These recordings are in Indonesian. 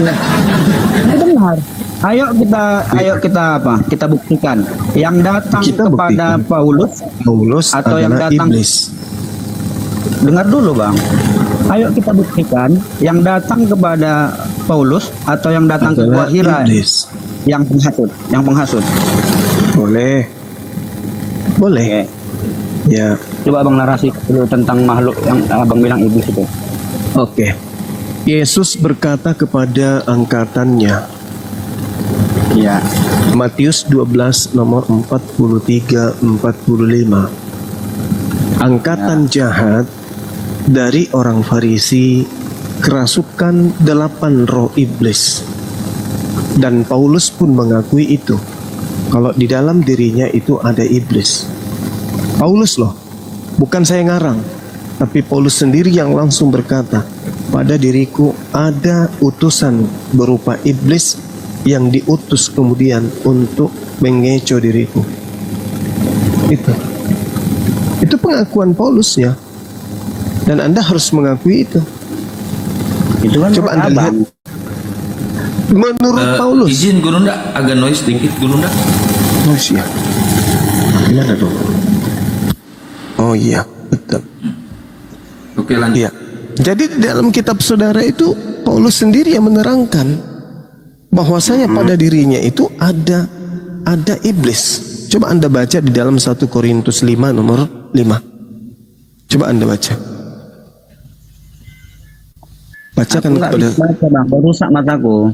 Ini benar. Ayo kita apa? Kita buktikan. Yang datang kepada Paulus atau yang datang iblis. Dengar dulu, Bang. Ayo kita buktikan yang datang kepada Paulus atau yang datang ke Gua Hira yang penghasut. Boleh. Oke. Ya. Coba Abang narasi dulu tentang makhluk yang Abang bilang iblis itu. Oke. Yesus berkata kepada angkatannya. Iya. Matius 12 nomor 43-45. Angkatan jahat dari orang Farisi kerasukan 8 roh iblis. Dan Paulus pun mengakui itu. Kalau di dalam dirinya itu ada iblis. Paulus loh, bukan saya ngarang. Tapi Paulus sendiri yang langsung berkata, pada diriku ada utusan berupa iblis yang diutus kemudian untuk mengecoh diriku. Itu pengakuan Paulus ya. Dan Anda harus mengakui itu. Itu kan coba Anda lihat. Menurut Paulus. Izin Guru ndak agak noise dikit Guru ndak? Noise ya. Gimana dong? Oh iya, betul. Oke, lanjut. Iya. Jadi di dalam kitab saudara itu Paulus sendiri yang menerangkan bahwasanya pada dirinya itu ada iblis. Coba Anda baca di dalam 1 Korintus 5 nomor 5. Coba Anda baca. Bacakan kepada. Baca, Bang, rusak mataku.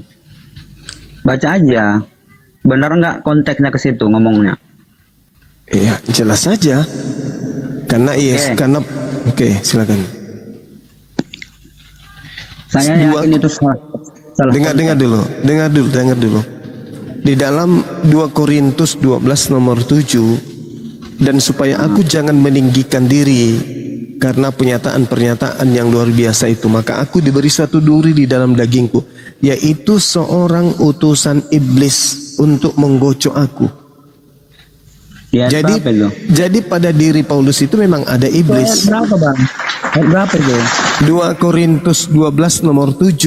Baca aja. Benar nggak konteksnya ke situ ngomongnya? Iya, jelas saja. Karena karena silakan. Saya yakin itu salah. Dengar dulu. Di dalam 2 Korintus 12 nomor 7, dan supaya aku jangan meninggikan diri karena pernyataan-pernyataan yang luar biasa itu, maka aku diberi suatu duri di dalam dagingku, yaitu seorang utusan iblis untuk menggocok aku. Ya, jadi pada diri Paulus itu memang ada iblis. Berapa, Bang? Berapa itu? 2 Korintus 12 nomor 7.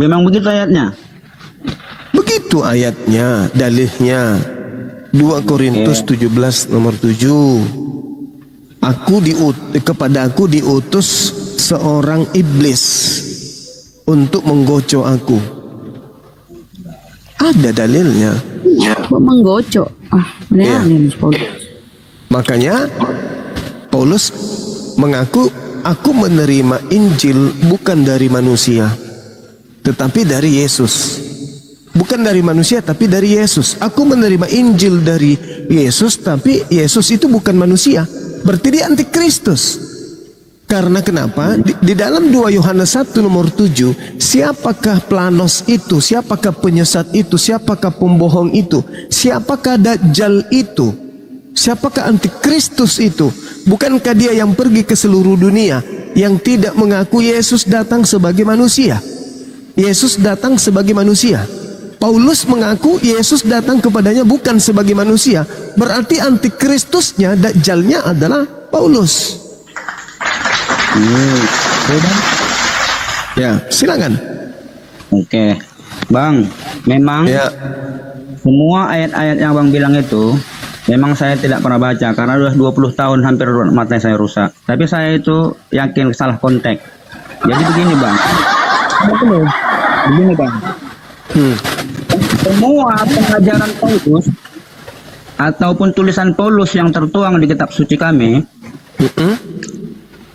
Memang begitu ayatnya? Begitu ayatnya, dalihnya. 2 Korintus 17 nomor 7. Kepada aku diutus seorang iblis untuk menggocok aku. Ada dalilnya. Kok menggocok? Ya. Makanya Paulus mengaku, aku menerima Injil bukan dari manusia, tetapi dari Yesus. Bukan dari manusia, tapi dari Yesus. Aku menerima Injil dari Yesus, tapi Yesus itu bukan manusia. Berarti dia antikristus. Karena kenapa? Di dalam 2 Yohanes 1 nomor 7, siapakah planos itu? Siapakah penyesat itu? Siapakah pembohong itu? Siapakah dajjal itu? Siapakah antikristus itu? Bukankah dia yang pergi ke seluruh dunia, yang tidak mengaku Yesus datang sebagai manusia? Yesus datang sebagai manusia. Paulus mengaku Yesus datang kepadanya bukan sebagai manusia. Berarti antikristusnya, dajjalnya adalah Paulus. Ya, silakan. Oke, Bang. Memang semua ayat-ayat yang Bang bilang itu memang saya tidak pernah baca karena sudah 20 tahun hampir mata saya rusak. Tapi saya itu yakin salah konteks. Jadi begini, Bang. Begini, Bang. Semua pengajaran Paulus ataupun tulisan Paulus yang tertuang di kitab suci kami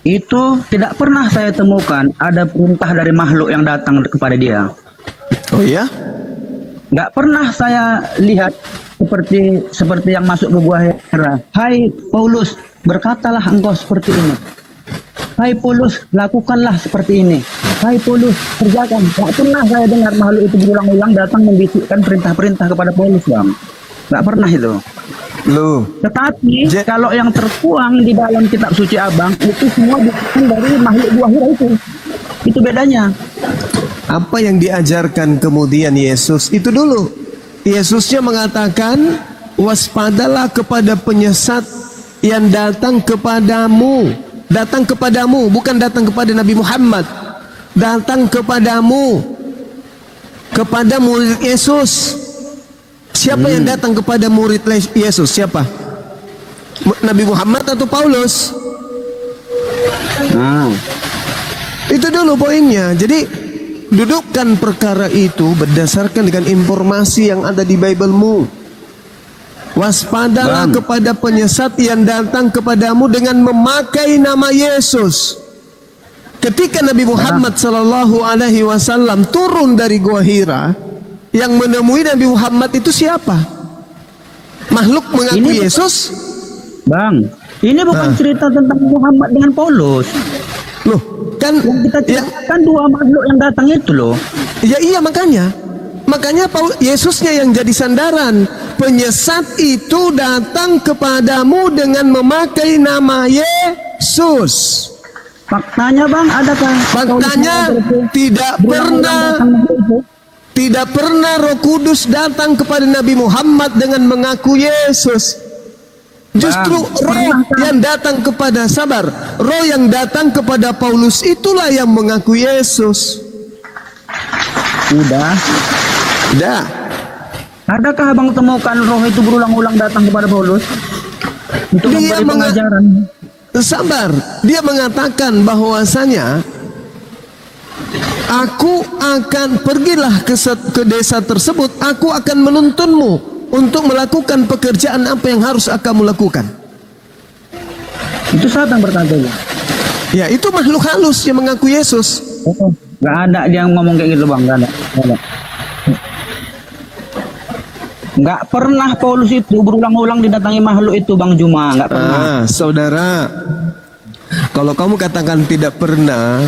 itu tidak pernah saya temukan ada perintah dari makhluk yang datang kepada dia. Oh ya? Nggak pernah saya lihat seperti yang masuk ke Gua Hira. Hai Paulus, berkatalah engkau seperti ini. Hai Paulus, lakukanlah seperti ini. Hai Paulus, kerjakan. Nggak pernah saya dengar makhluk itu berulang-ulang datang membisikkan perintah-perintah kepada Paulus, Bang. Nggak pernah itu. Tetapi kalau yang tertuang di dalam kitab suci Abang itu semua bukan dari makhluk Gua Hira itu. Itu bedanya. Apa yang diajarkan kemudian Yesus itu dulu. Yesusnya mengatakan, waspadalah kepada penyesat yang datang kepadamu. Datang kepadamu, bukan datang kepada Nabi Muhammad. datang kepadamu, kepada murid Yesus. Siapa yang datang kepada murid Yesus? Siapa? Nabi Muhammad atau Paulus? Itu dulu poinnya. Jadi dudukkan perkara itu berdasarkan dengan informasi yang ada di Bible-mu. Waspadalah kepada penyesat yang datang kepadamu dengan memakai nama Yesus. Ketika Nabi Muhammad sallallahu alaihi wasallam turun dari Gua Hira, yang menemui Nabi Muhammad itu siapa? Makhluk mengaku Yesus? Bang, ini bukan cerita tentang Muhammad dengan Paulus. Loh, kan Yang kita ceritakan dua makhluk yang datang itu loh. ya iya makanya Yesusnya yang jadi sandaran. Penyesat itu datang kepadamu dengan memakai nama Yesus. Faktanya bang, adakah? Faktanya tidak pernah Roh Kudus datang kepada Nabi Muhammad dengan mengaku Yesus. Justru roh yang datang kepada Paulus itulah yang mengaku Yesus. Udah. Adakah abang temukan roh itu berulang-ulang datang kepada Paulus untuk memberi pengajaran? Sabar, dia mengatakan bahwasanya aku akan pergilah ke desa tersebut, aku akan menuntunmu untuk melakukan pekerjaan apa yang harus kamu lakukan. Itu siapa yang berkata itu? Ya, itu makhluk halus yang mengaku Yesus. Gak ada dia ngomong kayak gitu bang, gak ada. Gak pernah Paulus itu berulang-ulang didatangi makhluk itu bang Juma, gak pernah. Saudara, kalau kamu katakan tidak pernah,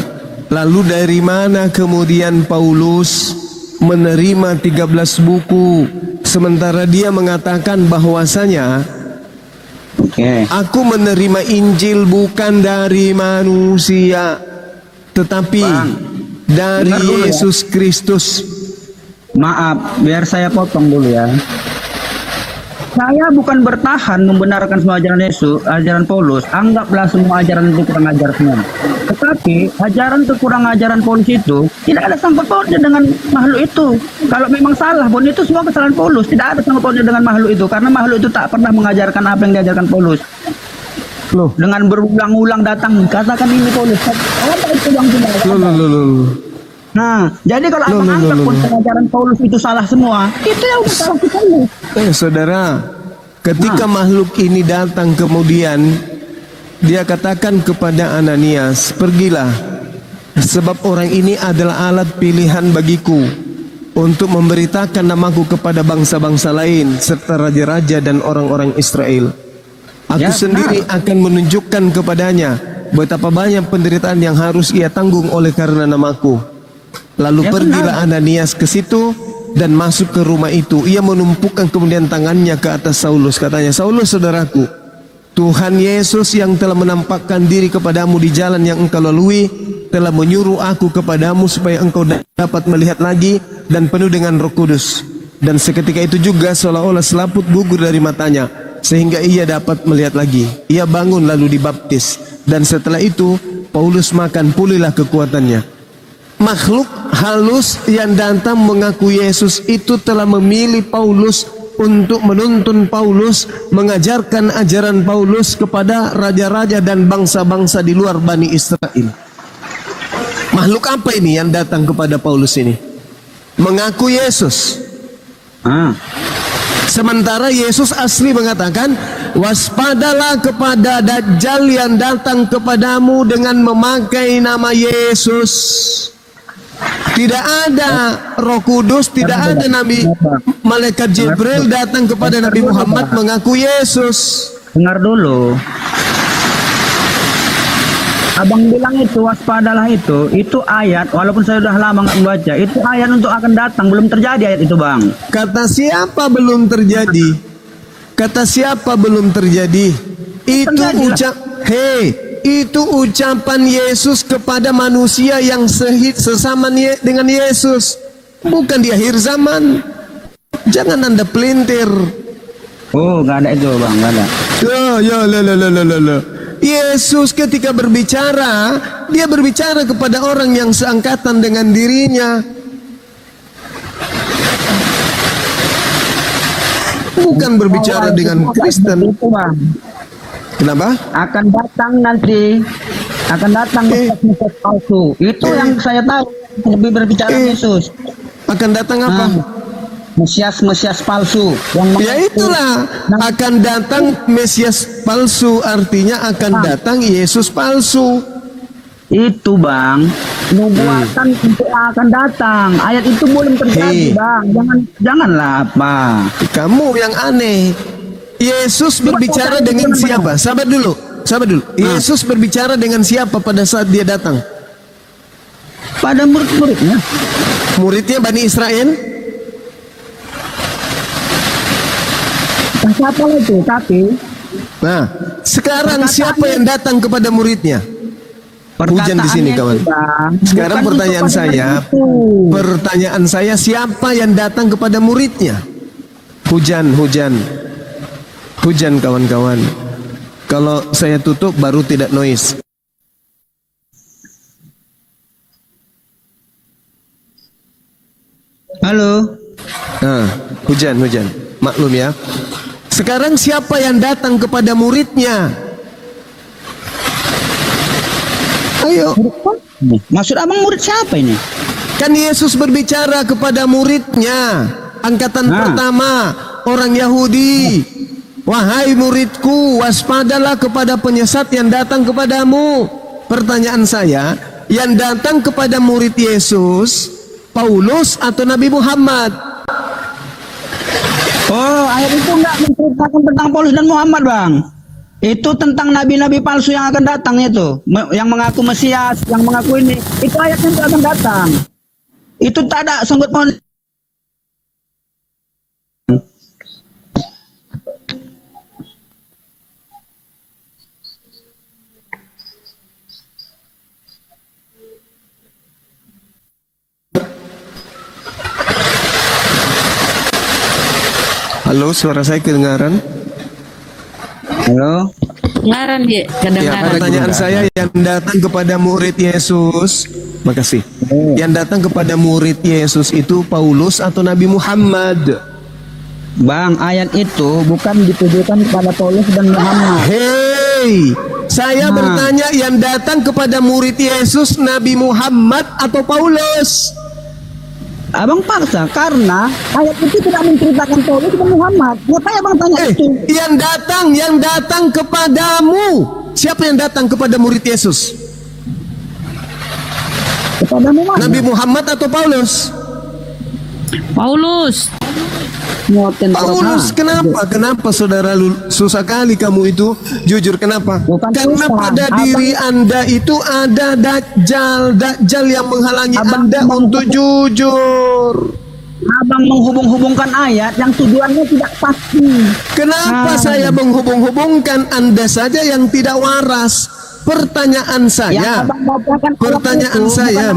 lalu dari mana kemudian Paulus menerima 13 buku sementara dia mengatakan bahwasanya aku menerima Injil bukan dari manusia tetapi dari Yesus Kristus. Maaf, biar saya potong dulu ya. Saya bukan bertahan membenarkan semua ajaran Yesus, ajaran Paulus. Anggaplah semua ajaran itu kurang ajar semua. Tetapi ajaran itu kurang ajaran Paulus itu tidak ada sangkut pautnya dengan makhluk itu. Kalau memang salah pun itu semua kesalahan Paulus. Tidak ada sangkut pautnya dengan makhluk itu karena makhluk itu tak pernah mengajarkan apa yang diajarkan Paulus. Loh, dengan berulang-ulang datang katakan ini Paulus. Apa itu yang tidak? Nah, jadi kalau abang anggap pun pengajaran Paulus itu salah semua, itu yang udah salah kita. Saudara, ketika makhluk ini datang kemudian dia katakan kepada Ananias, pergilah, sebab orang ini adalah alat pilihan bagiku untuk memberitakan namaku kepada bangsa-bangsa lain serta raja-raja dan orang-orang Israel. Aku sendiri akan menunjukkan kepadanya betapa banyak penderitaan yang harus ia tanggung oleh karena namaku. Lalu pergilah Ananias ke situ dan masuk ke rumah itu. Ia menumpukan kemudian tangannya ke atas Saulus. Katanya, Saulus saudaraku, Tuhan Yesus yang telah menampakkan diri kepadamu di jalan yang engkau lalui telah menyuruh aku kepadamu supaya engkau dapat melihat lagi dan penuh dengan Roh Kudus. Dan seketika itu juga seolah-olah selaput gugur dari matanya sehingga ia dapat melihat lagi. Ia bangun lalu dibaptis. Dan setelah itu Paulus makan, pulihlah kekuatannya. Makhluk halus yang datang mengaku Yesus itu telah memilih Paulus untuk menuntun Paulus, mengajarkan ajaran Paulus kepada raja-raja dan bangsa-bangsa di luar Bani Israel. Makhluk apa ini yang datang kepada Paulus ini? Mengaku Yesus. Sementara Yesus asli mengatakan, waspadalah kepada Dajjal yang datang kepadamu dengan memakai nama Yesus. Tidak ada Roh Kudus, tidak ada Nabi Malaikat Jibril datang kepada Nabi Muhammad mengaku Yesus. Dengar dulu. Abang bilang itu waspadalah itu ayat, walaupun saya sudah lama nggak membaca, itu ayat untuk akan datang, belum terjadi ayat itu bang. Kata siapa belum terjadi? Kata siapa belum terjadi? Itu ucapan Yesus kepada manusia yang sesama dengan Yesus, bukan di akhir zaman. Jangan Anda pelintir. Oh, nggak ada itu bang, nggak ada. Ya. Yesus ketika berbicara, dia berbicara kepada orang yang seangkatan dengan dirinya. Bukan berbicara dengan Kristen. Itu, Bang. Kenapa? Akan datang Mesias palsu. Itu yang saya tahu. Lebih berbicara Yesus. Akan datang apa? Mesias palsu yang Ya itulah, akan datang Mesias palsu, artinya akan datang Yesus palsu. itu, Bang, nubuatan untuk yang akan datang. Ayat itu belum terjadi, Bang. Janganlah apa. Kamu yang aneh. Yesus berbicara dengan siapa? Sabar dulu. Yesus berbicara dengan siapa pada saat dia datang? Pada murid-muridnya. Muridnya Bani Israel? Siapa itu? Tapi Nah, sekarang siapa yang datang kepada muridnya? Hujan di sini, kawan. Sekarang pertanyaan saya, siapa yang datang kepada muridnya? Hujan, kawan-kawan. Kalau saya tutup baru tidak noise. halo. Nah, hujan. Maklum ya. Sekarang siapa yang datang kepada muridnya? Ayo. Maksud abang murid siapa ini? Kan Yesus berbicara kepada muridnya. Angkatan pertama, orang Yahudi. Wahai muridku, waspadalah kepada penyesat yang datang kepadamu. Pertanyaan saya, yang datang kepada murid Yesus, Paulus atau Nabi Muhammad? Oh, ayat itu enggak menceritakan tentang Paulus dan Muhammad, Bang. Itu tentang nabi-nabi palsu yang akan datang itu. Yang mengaku Mesias, yang mengaku ini. Itu ayatnya itu akan datang. Itu tak ada sangkut paut. Halo, suara saya kedengaran? Halo. Ngaran dia Ya, kedengaran. pertanyaan saya, yang datang kepada murid Yesus, makasih. Yang datang kepada murid Yesus itu Paulus atau Nabi Muhammad? Bang, ayat itu bukan ditujukan kepada Paulus dan Muhammad. Hei, saya bertanya, yang datang kepada murid Yesus Nabi Muhammad atau Paulus? Abang paksa karena ayat itu tidak menceritakan Paulus dan Muhammad. Ngapain abang tanya itu? Yang datang kepadamu. Siapa yang datang kepada murid Yesus? Kepada Muhammad. Nabi Muhammad atau Paulus? Paulus. Paulus, kenapa saudara susah kali kamu itu? Jujur, kenapa? Bukan Karena susah. pada diri Anda itu ada Dajjal yang menghalangi Anda untuk jujur. Abang menghubung-hubungkan ayat yang tujuannya tidak pasti. Kenapa saya menghubung-hubungkan? Anda saja yang tidak waras. Pertanyaan saya,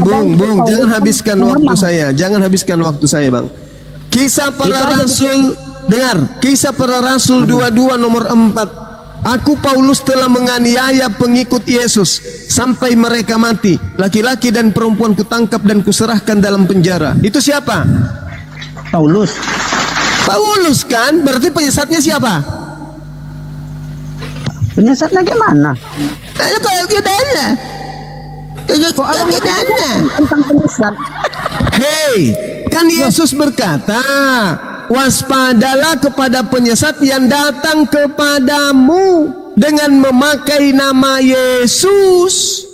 Bung, jangan habiskan waktu saya. Jangan habiskan waktu saya, Bang. Kisah para Rasul, dengar. Kisah para Rasul 22 nomor 4. Aku Paulus telah menganiaya pengikut Yesus sampai mereka mati. Laki-laki dan perempuan kutangkap dan kuserahkan dalam penjara. Itu siapa? Paulus. Paulus kan? Berarti penyesatnya siapa? Penyesatnya gimana? Tentang penyesat. Hei, kan Yesus berkata, waspadalah kepada penyesat yang datang kepadamu dengan memakai nama Yesus.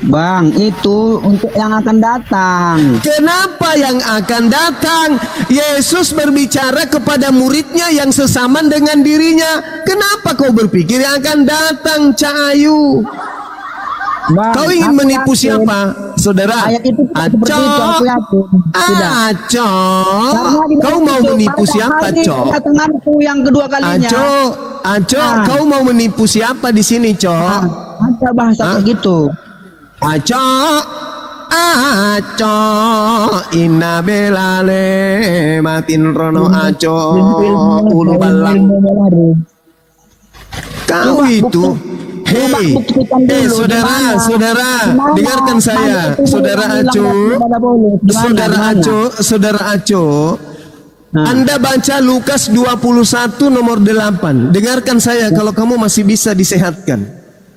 Bang, itu untuk yang akan datang. Kenapa yang akan datang? Yesus berbicara kepada muridnya yang sesaman dengan dirinya. Kenapa kau berpikir yang akan datang, Cahayu? Bang, Kau ingin aku menipu yakin siapa, saudara? Ayat itu tidak seperti itu, aku yakin. Tidak. Karena di Kau dalam mau itu, menipu pada siapa, hari Cok? kedatanganku yang kedua kalinya. Aco, kau mau menipu siapa di sini, Cok? Ada bahasa kayak gitu. Aco, inna belale matin rono aco ulu balang. Kau Coba itu, buktikan dulu, saudara, gimana? saudara, Gimana? dengarkan saya, Mana itu saudara yang Aco, bilang kepada Paulus? Gimana? saudara Aco. Nah. Anda baca Lukas 21 nomor 8. Dengarkan saya kalau kamu masih bisa disehatkan.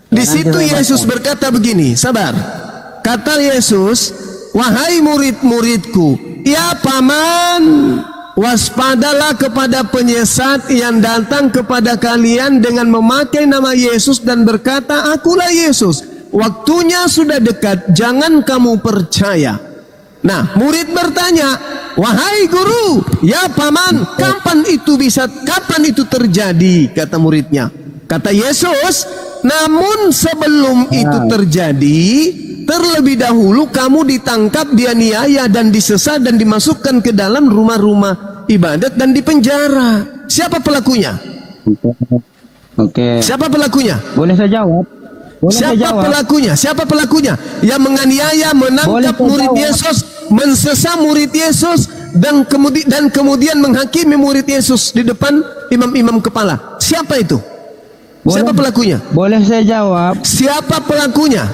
Di nanti situ saya Yesus baca. berkata begini, sabar. Kata Yesus, "Wahai murid-muridku, ya paman, waspadalah kepada penyesat yang datang kepada kalian dengan memakai nama Yesus dan berkata, akulah Yesus. Waktunya sudah dekat, jangan kamu percaya." Nah, murid bertanya, "Wahai guru, ya paman, kapan itu terjadi?" Kata muridnya. Kata Yesus, "Namun sebelum itu terjadi, terlebih dahulu kamu ditangkap, dianiaya dan disesat dan dimasukkan ke dalam rumah-rumah ibadat dan dipenjara." Siapa pelakunya? Oke. Siapa pelakunya? Boleh saya jawab? Boleh saya Siapa jawab? pelakunya? Siapa pelakunya? Yang menganiaya, menangkap Boleh saya murid jawab? Yesus, mensesa murid Yesus, dan kemudian menghakimi murid Yesus di depan imam-imam kepala. Siapa itu? Siapa pelakunya? Boleh saya jawab? Siapa pelakunya?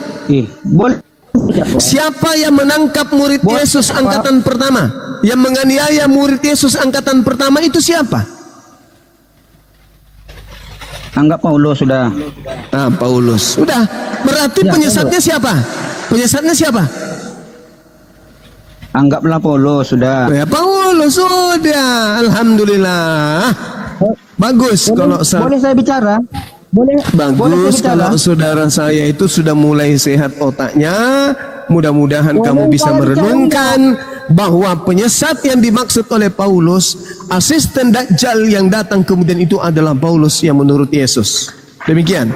Boleh. Siapa yang menangkap murid Boleh, Yesus Pak. angkatan pertama? Yang menganiaya murid Yesus angkatan pertama itu siapa? Anggap Paulus sudah. Ah, Paulus. Sudah. Berarti Ya, penyesatnya siapa? Penyesatnya siapa? Anggaplah Paulus sudah. Ya, Paulus sudah. Alhamdulillah. Bagus kalau Boleh saya bicara? Boleh saya bagus bicara? kalau saudara saya itu sudah mulai sehat otaknya. Mudah-mudahan Boleh kamu bisa saya merenungkan bahwa penyesat yang dimaksud oleh Paulus, asisten Dajjal yang datang kemudian itu adalah Paulus yang menurut Yesus. Demikian.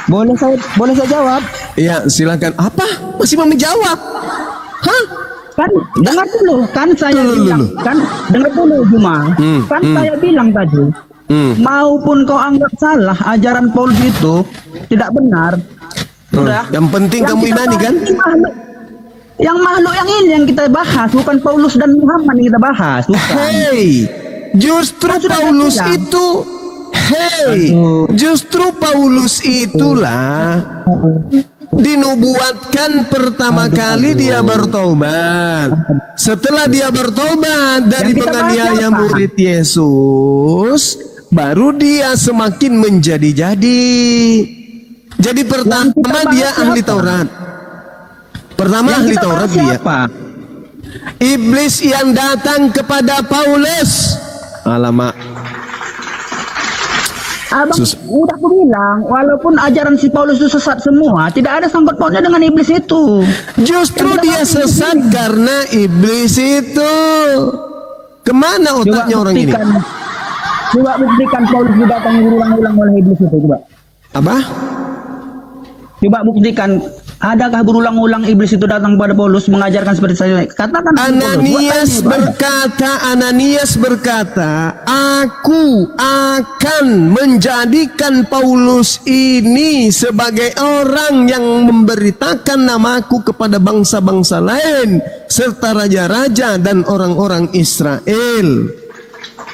Boleh saya jawab? Ya, silakan. Apa? Masih mau menjawab? Hah? Kan dengar dulu, kan saya Dulu. bilang, kan dengar dulu Juma. Saya bilang tadi, maupun kau anggap salah ajaran Paulus itu tidak benar. Sudah. Yang penting kamu kita imani bahas kan? ini makhluk yang ini yang kita bahas, bukan Paulus dan Muhammad yang kita bahas, bukan. Hei, justru Kan sudah Paulus saya bilang. itu, justru Paulus itulah dinubuatkan pertama kali dia bertobat. Setelah dia bertobat dari Yang kita bahas penganiaya apa? murid Yesus, baru dia semakin menjadi-jadi. Jadi pertama bahas dia ahli siapa? Taurat. Pertama Yang ahli kita Taurat bahas dia. siapa? Iblis yang datang kepada Paulus. Alamak. Abang udah aku bilang, walaupun ajaran si Paulus itu sesat semua, tidak ada sangkut pautnya dengan iblis itu. Justru Yang kita dia bahas sesat ini. karena iblis itu. Kemana otaknya orang ini? Coba buktikan Paulus didatangi berulang-ulang oleh iblis itu, coba. Apa? Coba buktikan, adakah berulang-ulang iblis itu datang pada Paulus mengajarkan seperti saya? Katakan Ananias berkata, aku akan menjadikan Paulus ini sebagai orang yang memberitakan namaku kepada bangsa-bangsa lain serta raja-raja dan orang-orang Israel.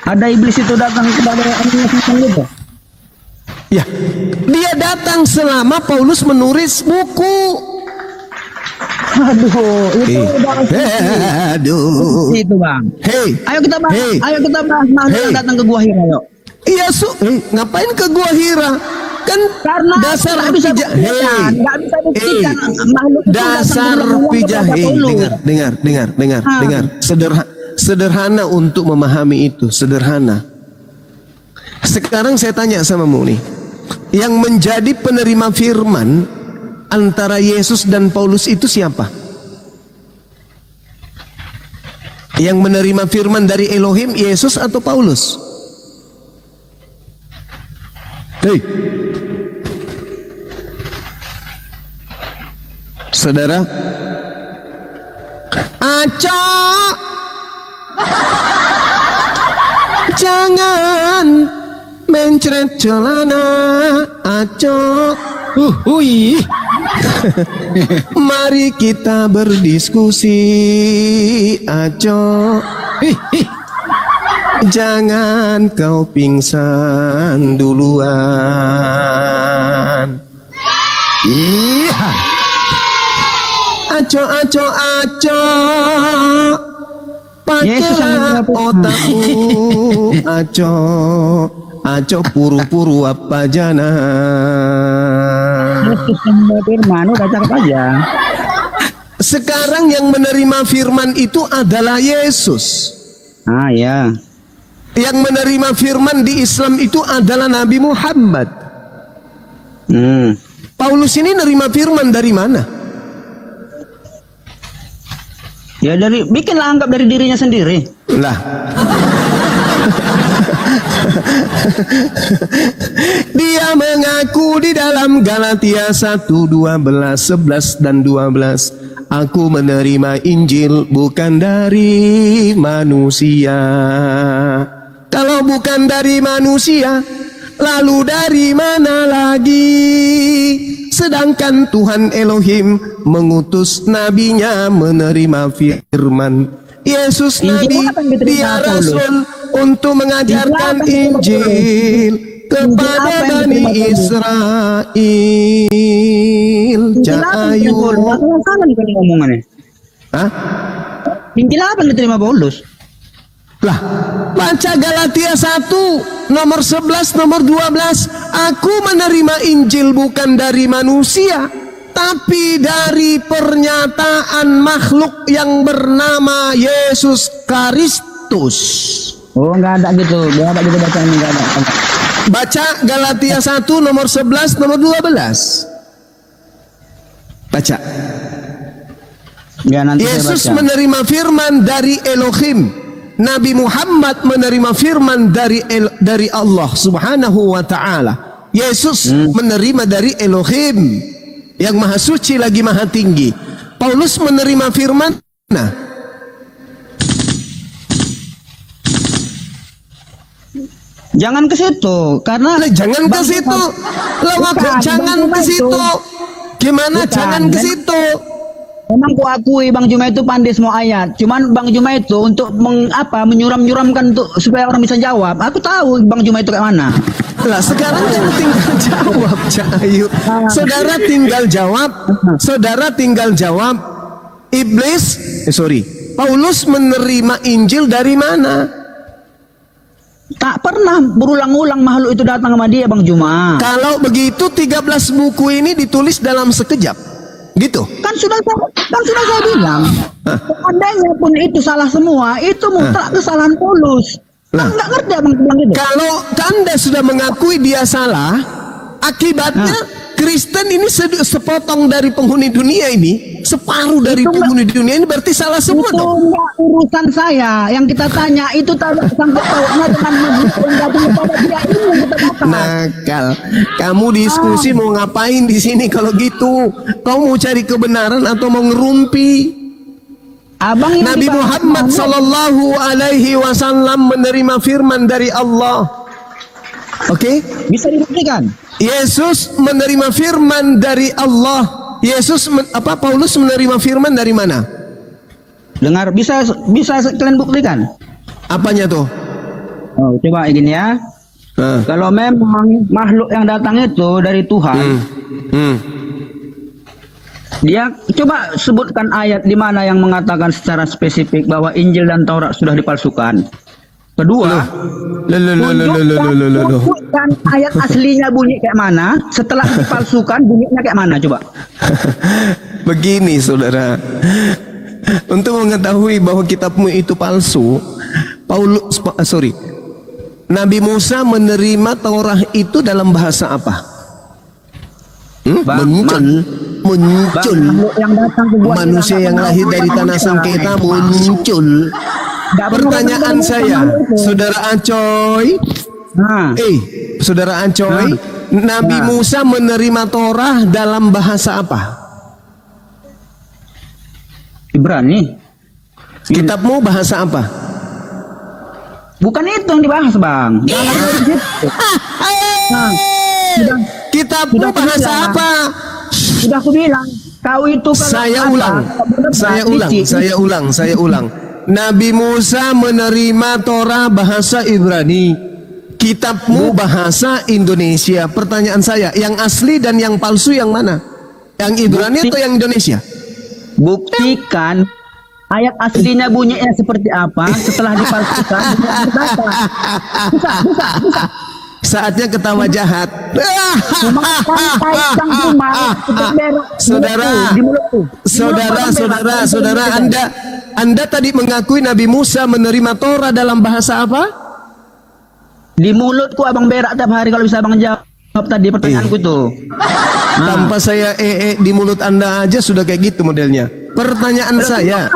Ada iblis itu datang kepada Ananias itu. Ya, dia datang selama Paulus menulis buku. Aduh, itu udah Aduh. itu bang. Hei, Ayo kita bahas, Hey. makhluk Hey. yang datang ke Gua Hira, yuk. iya ngapain ke Gua Hira? Kan Karena dasar nggak bisa pijak. buktikan, nggak bisa buktikan makhluk itu Dasar datang berulang-ulang pijak. kepada Paulus. Dengar. Sederhana untuk memahami itu, sederhana. Sekarang saya tanya sama mu nih, yang menjadi penerima firman antara Yesus dan Paulus itu siapa? Yang menerima firman dari Elohim, Yesus atau Paulus? Hei, saudara, acak, jangan mencret celana, acok. Hui. Mari kita berdiskusi, acok. Jangan kau pingsan duluan. Iya. Aco, aco, aco. Yesus Pakailah yang mengaku. otakmu. Aco, aco puru-puru apa jana. Yesus yang firman, udah cakap aja. Sekarang yang menerima firman itu adalah Yesus. Ah ya. Yang menerima firman di Islam itu adalah Nabi Muhammad. Paulus ini nerima firman dari mana? Ya bikinlah anggap dari dirinya sendiri. Lah. Dia mengaku di dalam Galatia 1:12, 11 dan 12. Aku menerima Injil bukan dari manusia. Kalau bukan dari manusia, lalu dari mana lagi? Sedangkan Tuhan Elohim mengutus nabinya menerima firman. Yesus Injil nabi, apa yang diterima dia Paulus? rasul untuk mengajarkan Injil kepada apa yang Bani diterima Israel. Cahayu. Salah nih kalau ngomongannya. Hah? Injil apa yang diterima Paulus? Lah, baca Galatia 1 nomor 11 nomor 12. Aku menerima Injil bukan dari manusia, tapi dari pernyataan makhluk yang bernama Yesus Kristus. Oh, enggak ada gitu. Enggak ada gitu bacaan, enggak ada. Baca Galatia 1 nomor 11 nomor 12. Baca. Ya nanti Yesus saya baca. menerima firman dari Elohim. Nabi Muhammad menerima firman dari Allah Subhanahu wa taala. Yesus menerima dari Elohim yang maha suci lagi maha tinggi. Paulus menerima firman. Nah, Jangan ke situ karena jangan ke situ. Bukan, Jangan Bang ke Juma situ. itu. Gimana Bukan, jangan ke kan? situ? Memang ku akui Bang Juma itu pandai semua ayat. Cuman Bang Juma itu untuk menyuram-nyuramkan untuk supaya orang bisa jawab. Aku tahu Bang Juma itu kayak mana. Lah sekarang kan tinggal jawab, Cahayu. Saudara tinggal jawab. Saudara tinggal jawab. Paulus menerima Injil dari mana? Tak pernah berulang-ulang makhluk itu datang sama dia Bang Juma. Kalau begitu 13 buku ini ditulis dalam sekejap. Gitu. Kan sudah saya bilang. Seandainya pun itu salah semua, itu mutlak kesalahan Paulus. Nah. Enggak ngerti Bang bilang gitu. Kalau Anda sudah mengakui dia salah, akibatnya Kristen ini sepotong dari penghuni dunia ini, separuh dari penghuni dunia ini berarti salah semua Itu dong. enggak urusan saya. Yang kita tanya itu sangkut pautnya dengan majlis yang datang kepada dia ini yang kita katakan. Nakal. Kamu diskusi mau ngapain di sini kalau gitu? Kau mau cari kebenaran atau mau ngerumpi? Abang yang Nabi dibahas Muhammad sallallahu alaihi wasallam menerima firman dari Allah. Oke? bisa dibuktikan. Yesus menerima firman dari Allah. Paulus menerima firman dari mana? Dengar, bisa kalian buktikan. Apanya tuh? Oh, coba gini ya. Kalau memang makhluk yang datang itu dari Tuhan, dia coba sebutkan ayat di mana yang mengatakan secara spesifik bahwa Injil dan Taurat sudah dipalsukan. Kedua, tunjukkan ayat aslinya bunyi kayak mana, setelah dipalsukan bunyinya kayak mana, coba. Begini saudara, untuk mengetahui bahwa kitabmu itu palsu, Nabi Musa menerima Taurat itu dalam bahasa apa? Muncul. Yang datang ke gua Manusia yang lahir dari tanah sengketa muncul. Pertanyaan saya, Saudara Acoy, Saudara Acoy, Nabi Musa menerima Torah dalam bahasa apa? Ibrani. Kitabmu bahasa apa? Bukan itu yang dibahas, Bang. Jangan dari situ. Kitabmu bahasa apa? Sudah aku bilang, kau itu kalau Saya ulang. Nabi Musa menerima Torah bahasa Ibrani, kitabmu bahasa Indonesia. Pertanyaan saya, yang asli dan yang palsu yang mana? Yang Ibrani atau yang Indonesia? Buktikan ayat aslinya bunyinya seperti apa setelah dipalsukan. Bisa. Saatnya ketawa jahat. Saudara, Anda tadi mengakui Nabi Musa menerima Torah dalam bahasa apa? Di mulutku abang berak tiap hari kalau bisa abang jawab tadi pertanyaanku tuh. Tanpa saya di mulut Anda aja sudah kayak gitu modelnya. Pertanyaan saya,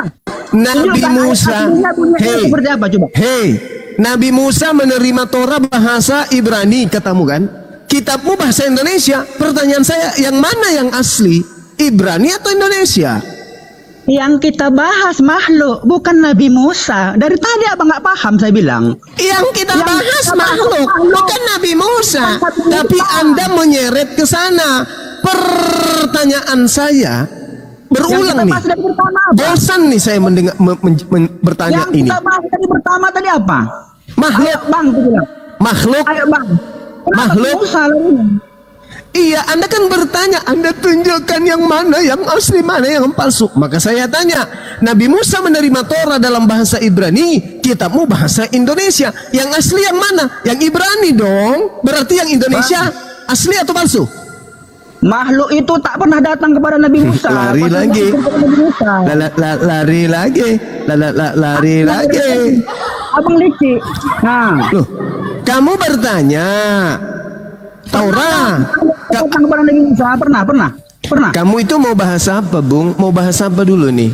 Nabi Musa, seperti apa coba? Nabi Musa menerima Torah bahasa Ibrani katamu kan? Kitabmu bahasa Indonesia. Pertanyaan saya, yang mana yang asli? Ibrani atau Indonesia? Yang kita bahas makhluk, bukan Nabi Musa. Dari tadi abang nggak paham saya bilang. Yang kita bahas makhluk, bukan Nabi Musa. Tapi Anda menyeret ke sana. Pertanyaan saya berulang nih. Bosan nih saya mendengar bertanya yang ini. Yang kita bahas tadi pertama tadi apa? Makhluk. Ayo, bang, makhluk. Ayo bang. Makhluk. Iya, Anda kan bertanya, Anda tunjukkan yang mana yang asli, mana yang palsu. Maka saya tanya, Nabi Musa menerima Torah dalam bahasa Ibrani, kitabmu bahasa Indonesia. Yang asli yang mana? Yang Ibrani dong. Berarti yang Indonesia asli atau palsu? Makhluk itu tak pernah datang kepada Nabi Musa. Lari lagi. Lari lagi. Abang licik. Nah, loh, kamu bertanya Torah datang kepada Nabi Musa pernah. Kamu itu mau bahas apa, Bung? Mau bahas apa dulu nih?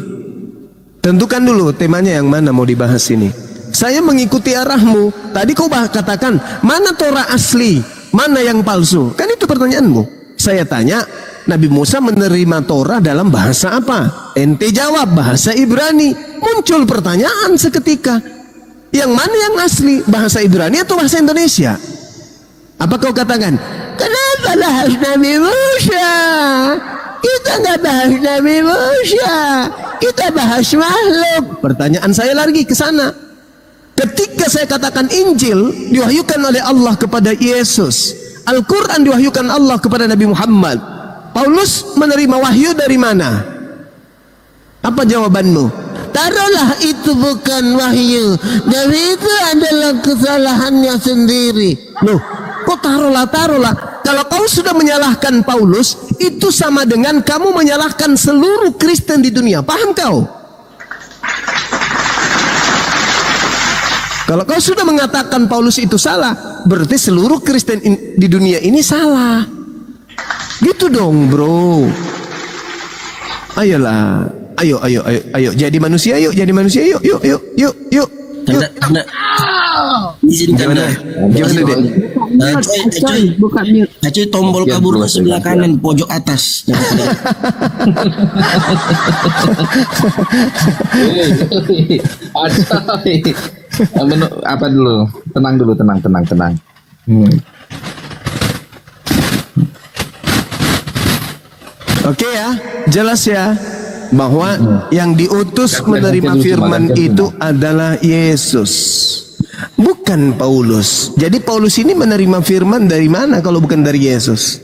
Tentukan dulu temanya yang mana mau dibahas ini. Saya mengikuti arahmu. Tadi kau katakan mana Torah asli, mana yang palsu. Kan itu pertanyaanmu. Saya tanya, Nabi Musa menerima Torah dalam bahasa apa? Ente jawab bahasa Ibrani. Muncul pertanyaan seketika. Yang mana yang asli? Bahasa Ibrani atau bahasa Indonesia? Apa kau katakan? Kenapa bahas Nabi Musa? Kita nggak bahas Nabi Musa. Kita bahas makhluk. Pertanyaan saya lagi ke sana. Ketika saya katakan Injil diwahyukan oleh Allah kepada Yesus, Al-Quran diwahyukan Allah kepada Nabi Muhammad, Paulus menerima wahyu dari mana? Apa jawabanmu? Taruhlah itu bukan wahyu, dari itu adalah kesalahannya sendiri. Loh, kok taruhlah? Kalau kau sudah menyalahkan Paulus, itu sama dengan kamu menyalahkan seluruh Kristen di dunia. Paham kau? Kalau kau sudah mengatakan Paulus itu salah, berarti seluruh Kristen di dunia ini salah. Gitu dong, bro. Ayolah, ayo. Jadi manusia yuk. Tanda. Izinkan Gimana deh? Cuy, tombol kabur ke sebelah kanan pojok atas. Apa dulu? Tenang dulu. Oke ya, jelas ya bahwa yang diutus menerima firman itu adalah Yesus, bukan Paulus. Jadi Paulus ini menerima firman dari mana kalau bukan dari Yesus?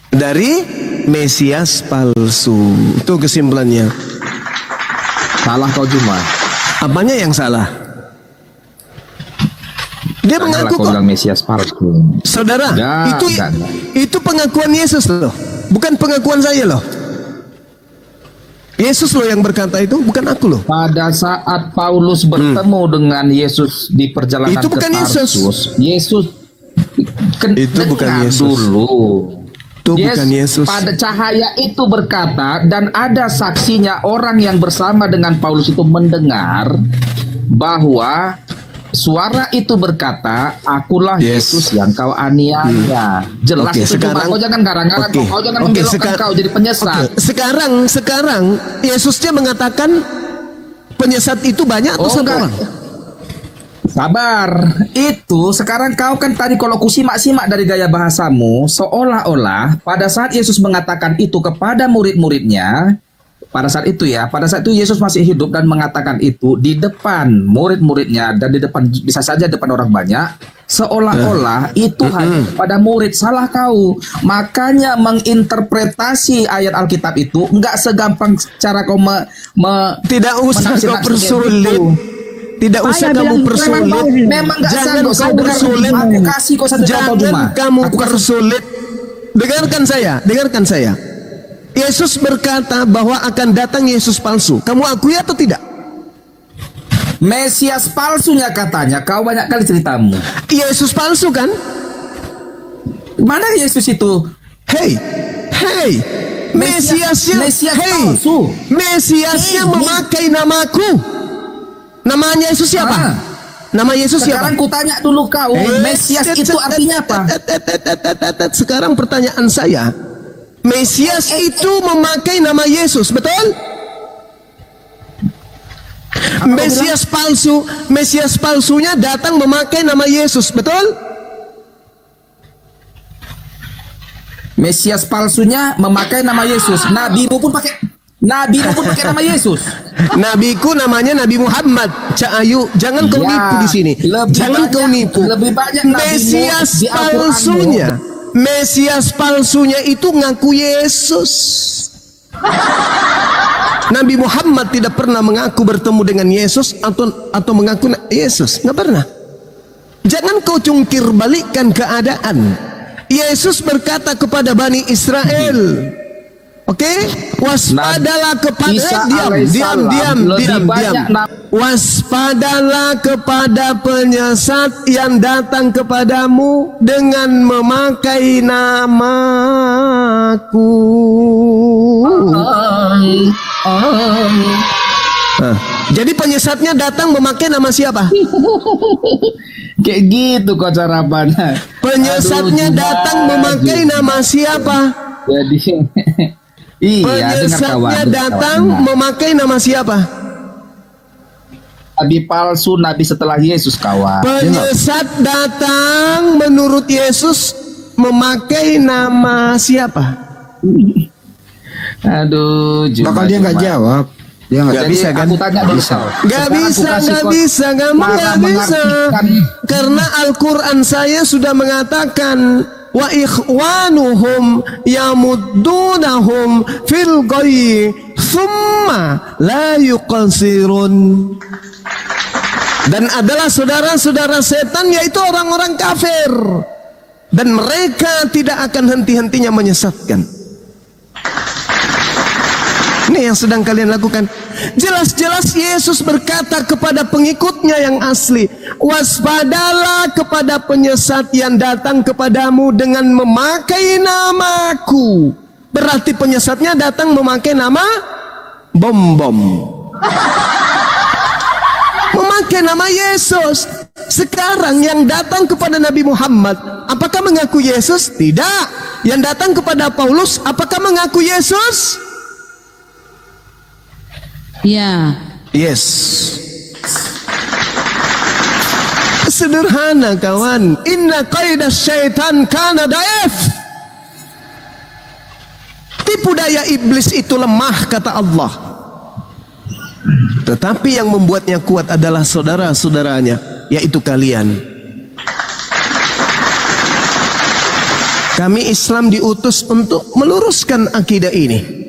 Dari Mesias palsu. Itu kesimpulannya. Salah kau cuma. Apanya yang salah? Dia mengaku kok Mesias palsu. Saudara, Enggak. itu pengakuan Yesus loh, bukan pengakuan saya loh. Yesus loh yang berkata itu, bukan aku loh. Pada saat Paulus bertemu dengan Yesus di perjalanan Itu bukan ke Tarsus, Yesus itu bukan Yesus dulu. Itu bukan Yesus. Pada cahaya itu berkata, dan ada saksinya orang yang bersama dengan Paulus itu mendengar bahwa suara itu berkata, akulah Yesus yang kau aniaya. Jelas itu sekarang, kau jangan garang-garang, kau jangan membelokkan kau jadi penyesat. Sekarang Yesusnya mengatakan penyesat itu banyak atau satu orang? Sabar, itu sekarang kau kan tadi kalau ku simak-simak dari gaya bahasamu, seolah-olah pada saat Yesus mengatakan itu kepada murid-muridnya, pada saat itu Yesus masih hidup dan mengatakan itu di depan murid-muridnya dan di depan, bisa saja depan orang banyak, seolah-olah itu hanya pada murid. Salah kau. Makanya menginterpretasi ayat Alkitab itu nggak segampang cara kau Tidak usah kau persulit. Tidak usah kamu persulit. Memang nggak Jangan sanggup. kau persulit. Aku kasih kau 1 contoh cuma. Jangan kamu persulit. Dengarkan saya. Yesus berkata bahwa akan datang Yesus palsu. Kamu akui atau tidak? Mesias palsunya katanya. Kau banyak kali ceritamu. Yesus palsu kan? Mana Yesus itu? Hey, Mesiasnya palsu. Mesiasnya memakai namaku. Namanya Yesus siapa? Nama Yesus siapa? Sekarang kutanya dulu kau, Mesias itu artinya apa? Sekarang pertanyaan saya, Mesias itu memakai nama Yesus, betul? Mesias palsunya datang memakai nama Yesus, betul? Mesias palsunya memakai nama Yesus. Nabimu pun pakai nama Yesus. Nabiku namanya Nabi Muhammad. Cak Ayu, jangan kau nipu di sini. Jangan kau nipu. Lebih banyak Mesias palsunya itu ngaku Yesus. Nabi Muhammad tidak pernah mengaku bertemu dengan Yesus atau mengaku Yesus. Nggak pernah. Jangan kau cungkir balikkan keadaan. Yesus berkata kepada Bani Israel, oke, waspadalah kepada diam. Waspadalah kepada penyesat yang datang kepadamu dengan memakai namaku. Jadi penyesatnya datang memakai nama siapa? Kayak gitu kok cara mana? Penyesatnya datang memakai nama siapa? Jadi penyesatnya datang memakai nama siapa? Nabi palsu, nabi setelah Yesus, kawan. Penyesat datang menurut Yesus memakai nama siapa? Aduh, bakal dia nggak jawab. Dia nggak bisa kan? Aku tanya dulu kau. Nggak bisa, kamu nggak bisa. Karena Al-Quran saya sudah mengatakan, wa ikhwanuhum yamuddunahum fil ghayyi thumma la yuqsirun. Dan adalah saudara-saudara setan, yaitu orang-orang kafir, dan mereka tidak akan henti-hentinya menyesatkan. Ini yang sedang kalian lakukan. Jelas-jelas Yesus berkata kepada pengikutnya yang asli, waspadalah kepada penyesat yang datang kepadamu dengan memakai namaku. Berarti penyesatnya datang memakai nama bom-bom, memakai nama Yesus. Sekarang yang datang kepada Nabi Muhammad, apakah mengaku Yesus? Tidak. Yang datang kepada Paulus, apakah mengaku Yesus? Ya. Yes. Sederhana kawan. Inna qaidah syaitan kana daif. Tipu daya iblis itu lemah, kata Allah. Tetapi yang membuatnya kuat adalah saudara-saudaranya, yaitu kalian. Kami Islam diutus untuk meluruskan akidah ini.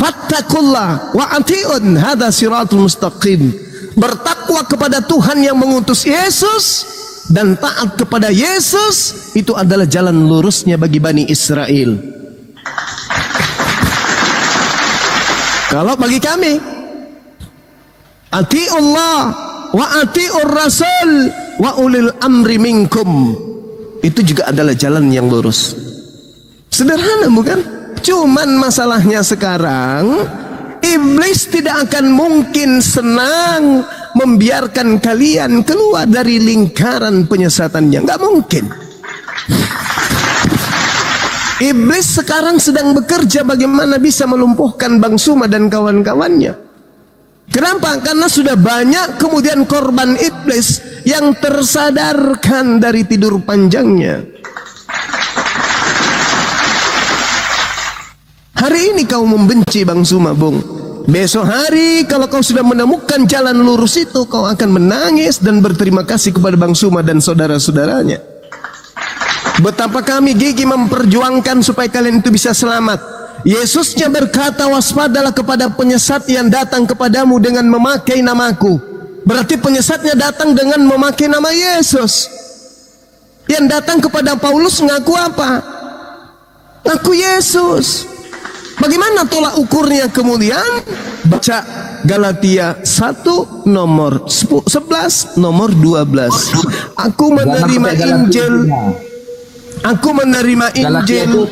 Fattakullah wa ati'un, hadha siratul mustaqim. Bertakwa kepada Tuhan yang mengutus Yesus dan taat kepada Yesus, itu adalah jalan lurusnya bagi Bani Israel. Kalau bagi kami, ati'ullah wa ati'ur rasul wa ulil amri minkum, itu juga adalah jalan yang lurus. Sederhana bukan? Cuman masalahnya sekarang, iblis tidak akan mungkin senang membiarkan kalian keluar dari lingkaran penyesatannya. Nggak mungkin. Iblis sekarang sedang bekerja bagaimana bisa melumpuhkan Bang Suma dan kawan-kawannya. Kenapa? Karena sudah banyak kemudian korban iblis yang tersadarkan dari tidur panjangnya. Hari ini kau membenci Bang Suma, Bung. Besok hari kalau kau sudah menemukan jalan lurus itu, kau akan menangis dan berterima kasih kepada Bang Suma dan saudara-saudaranya. Betapa kami gigih memperjuangkan supaya kalian itu bisa selamat. Yesusnya berkata, waspadalah kepada penyesat yang datang kepadamu dengan memakai namaku. Berarti penyesatnya datang dengan memakai nama Yesus. Yang datang kepada Paulus ngaku apa? Ngaku Yesus. Bagaimana tolak ukurnya kemudian? Baca Galatia 1 nomor 11 nomor 12. Aku menerima Injil. Aku menerima Galatia Injil. itu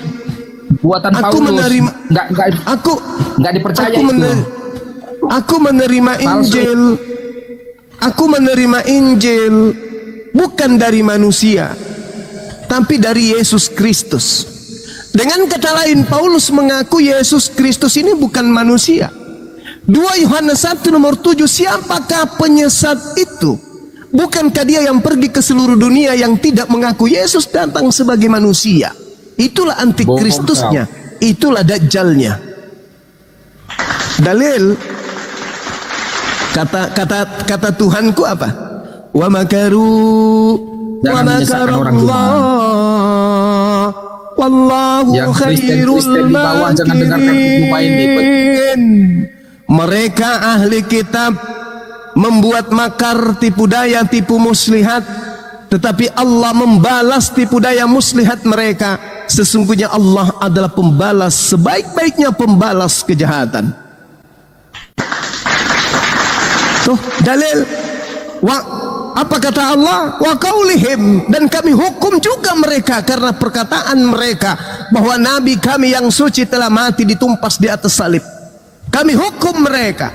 buatan Aku Paulus. menerima. Nggak dipercaya Aku itu. Aku menerima Injil. Aku menerima Injil bukan dari manusia, tapi dari Yesus Kristus. Dengan kata lain, Paulus mengaku Yesus Kristus ini bukan manusia. 2 Yohanes 1 nomor 7, siapakah penyesat itu? Bukankah dia yang pergi ke seluruh dunia yang tidak mengaku Yesus datang sebagai manusia? Itulah antikristusnya, itulah dajjalnya. Dalil kata Tuhanku apa? Wa makaru wa makarallah wallahu Yang khairul Kristen di bawah jangan dengarkan khutbah ini. makirin. Mereka ahli kitab membuat makar, tipu daya, tipu muslihat, tetapi Allah membalas tipu daya muslihat mereka. Sesungguhnya Allah adalah pembalas, sebaik-baiknya pembalas kejahatan. Tuh dalil. Apa kata Allah? Wa qaulihim, dan kami hukum juga mereka karena perkataan mereka bahwa nabi kami yang suci telah mati ditumpas di atas salib. Kami hukum mereka.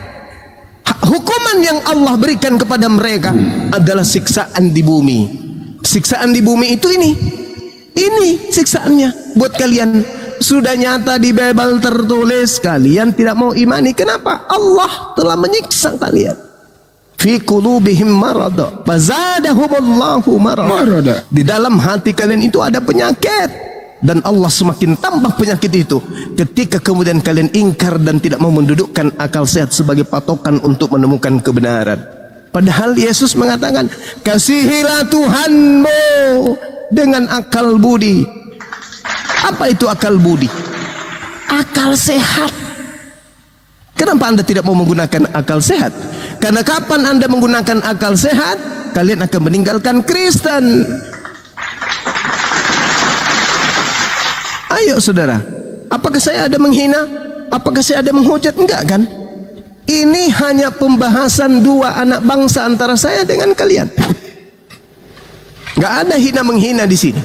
Hukuman yang Allah berikan kepada mereka adalah siksaan di bumi. Siksaan di bumi itu ini siksaannya buat kalian. Sudah nyata di Bible tertulis, kalian tidak mau imani. Kenapa? Allah telah menyiksa kalian. Fi qulubihim marad fazadahumullahu marad. Di dalam hati kalian itu ada penyakit, dan Allah semakin tambah penyakit itu ketika kemudian kalian ingkar dan tidak mau mendudukkan akal sehat sebagai patokan untuk menemukan kebenaran. Padahal Yesus mengatakan, kasihilah Tuhanmu dengan akal budi. Apa itu akal budi? Akal sehat. Kenapa Anda tidak mau menggunakan akal sehat? Karena kapan Anda menggunakan akal sehat, kalian akan meninggalkan Kristen. Ayo saudara, apakah saya ada menghina? Apakah saya ada menghujat? Enggak kan? Ini hanya pembahasan dua anak bangsa antara saya dengan kalian. Enggak ada hina menghina di sini.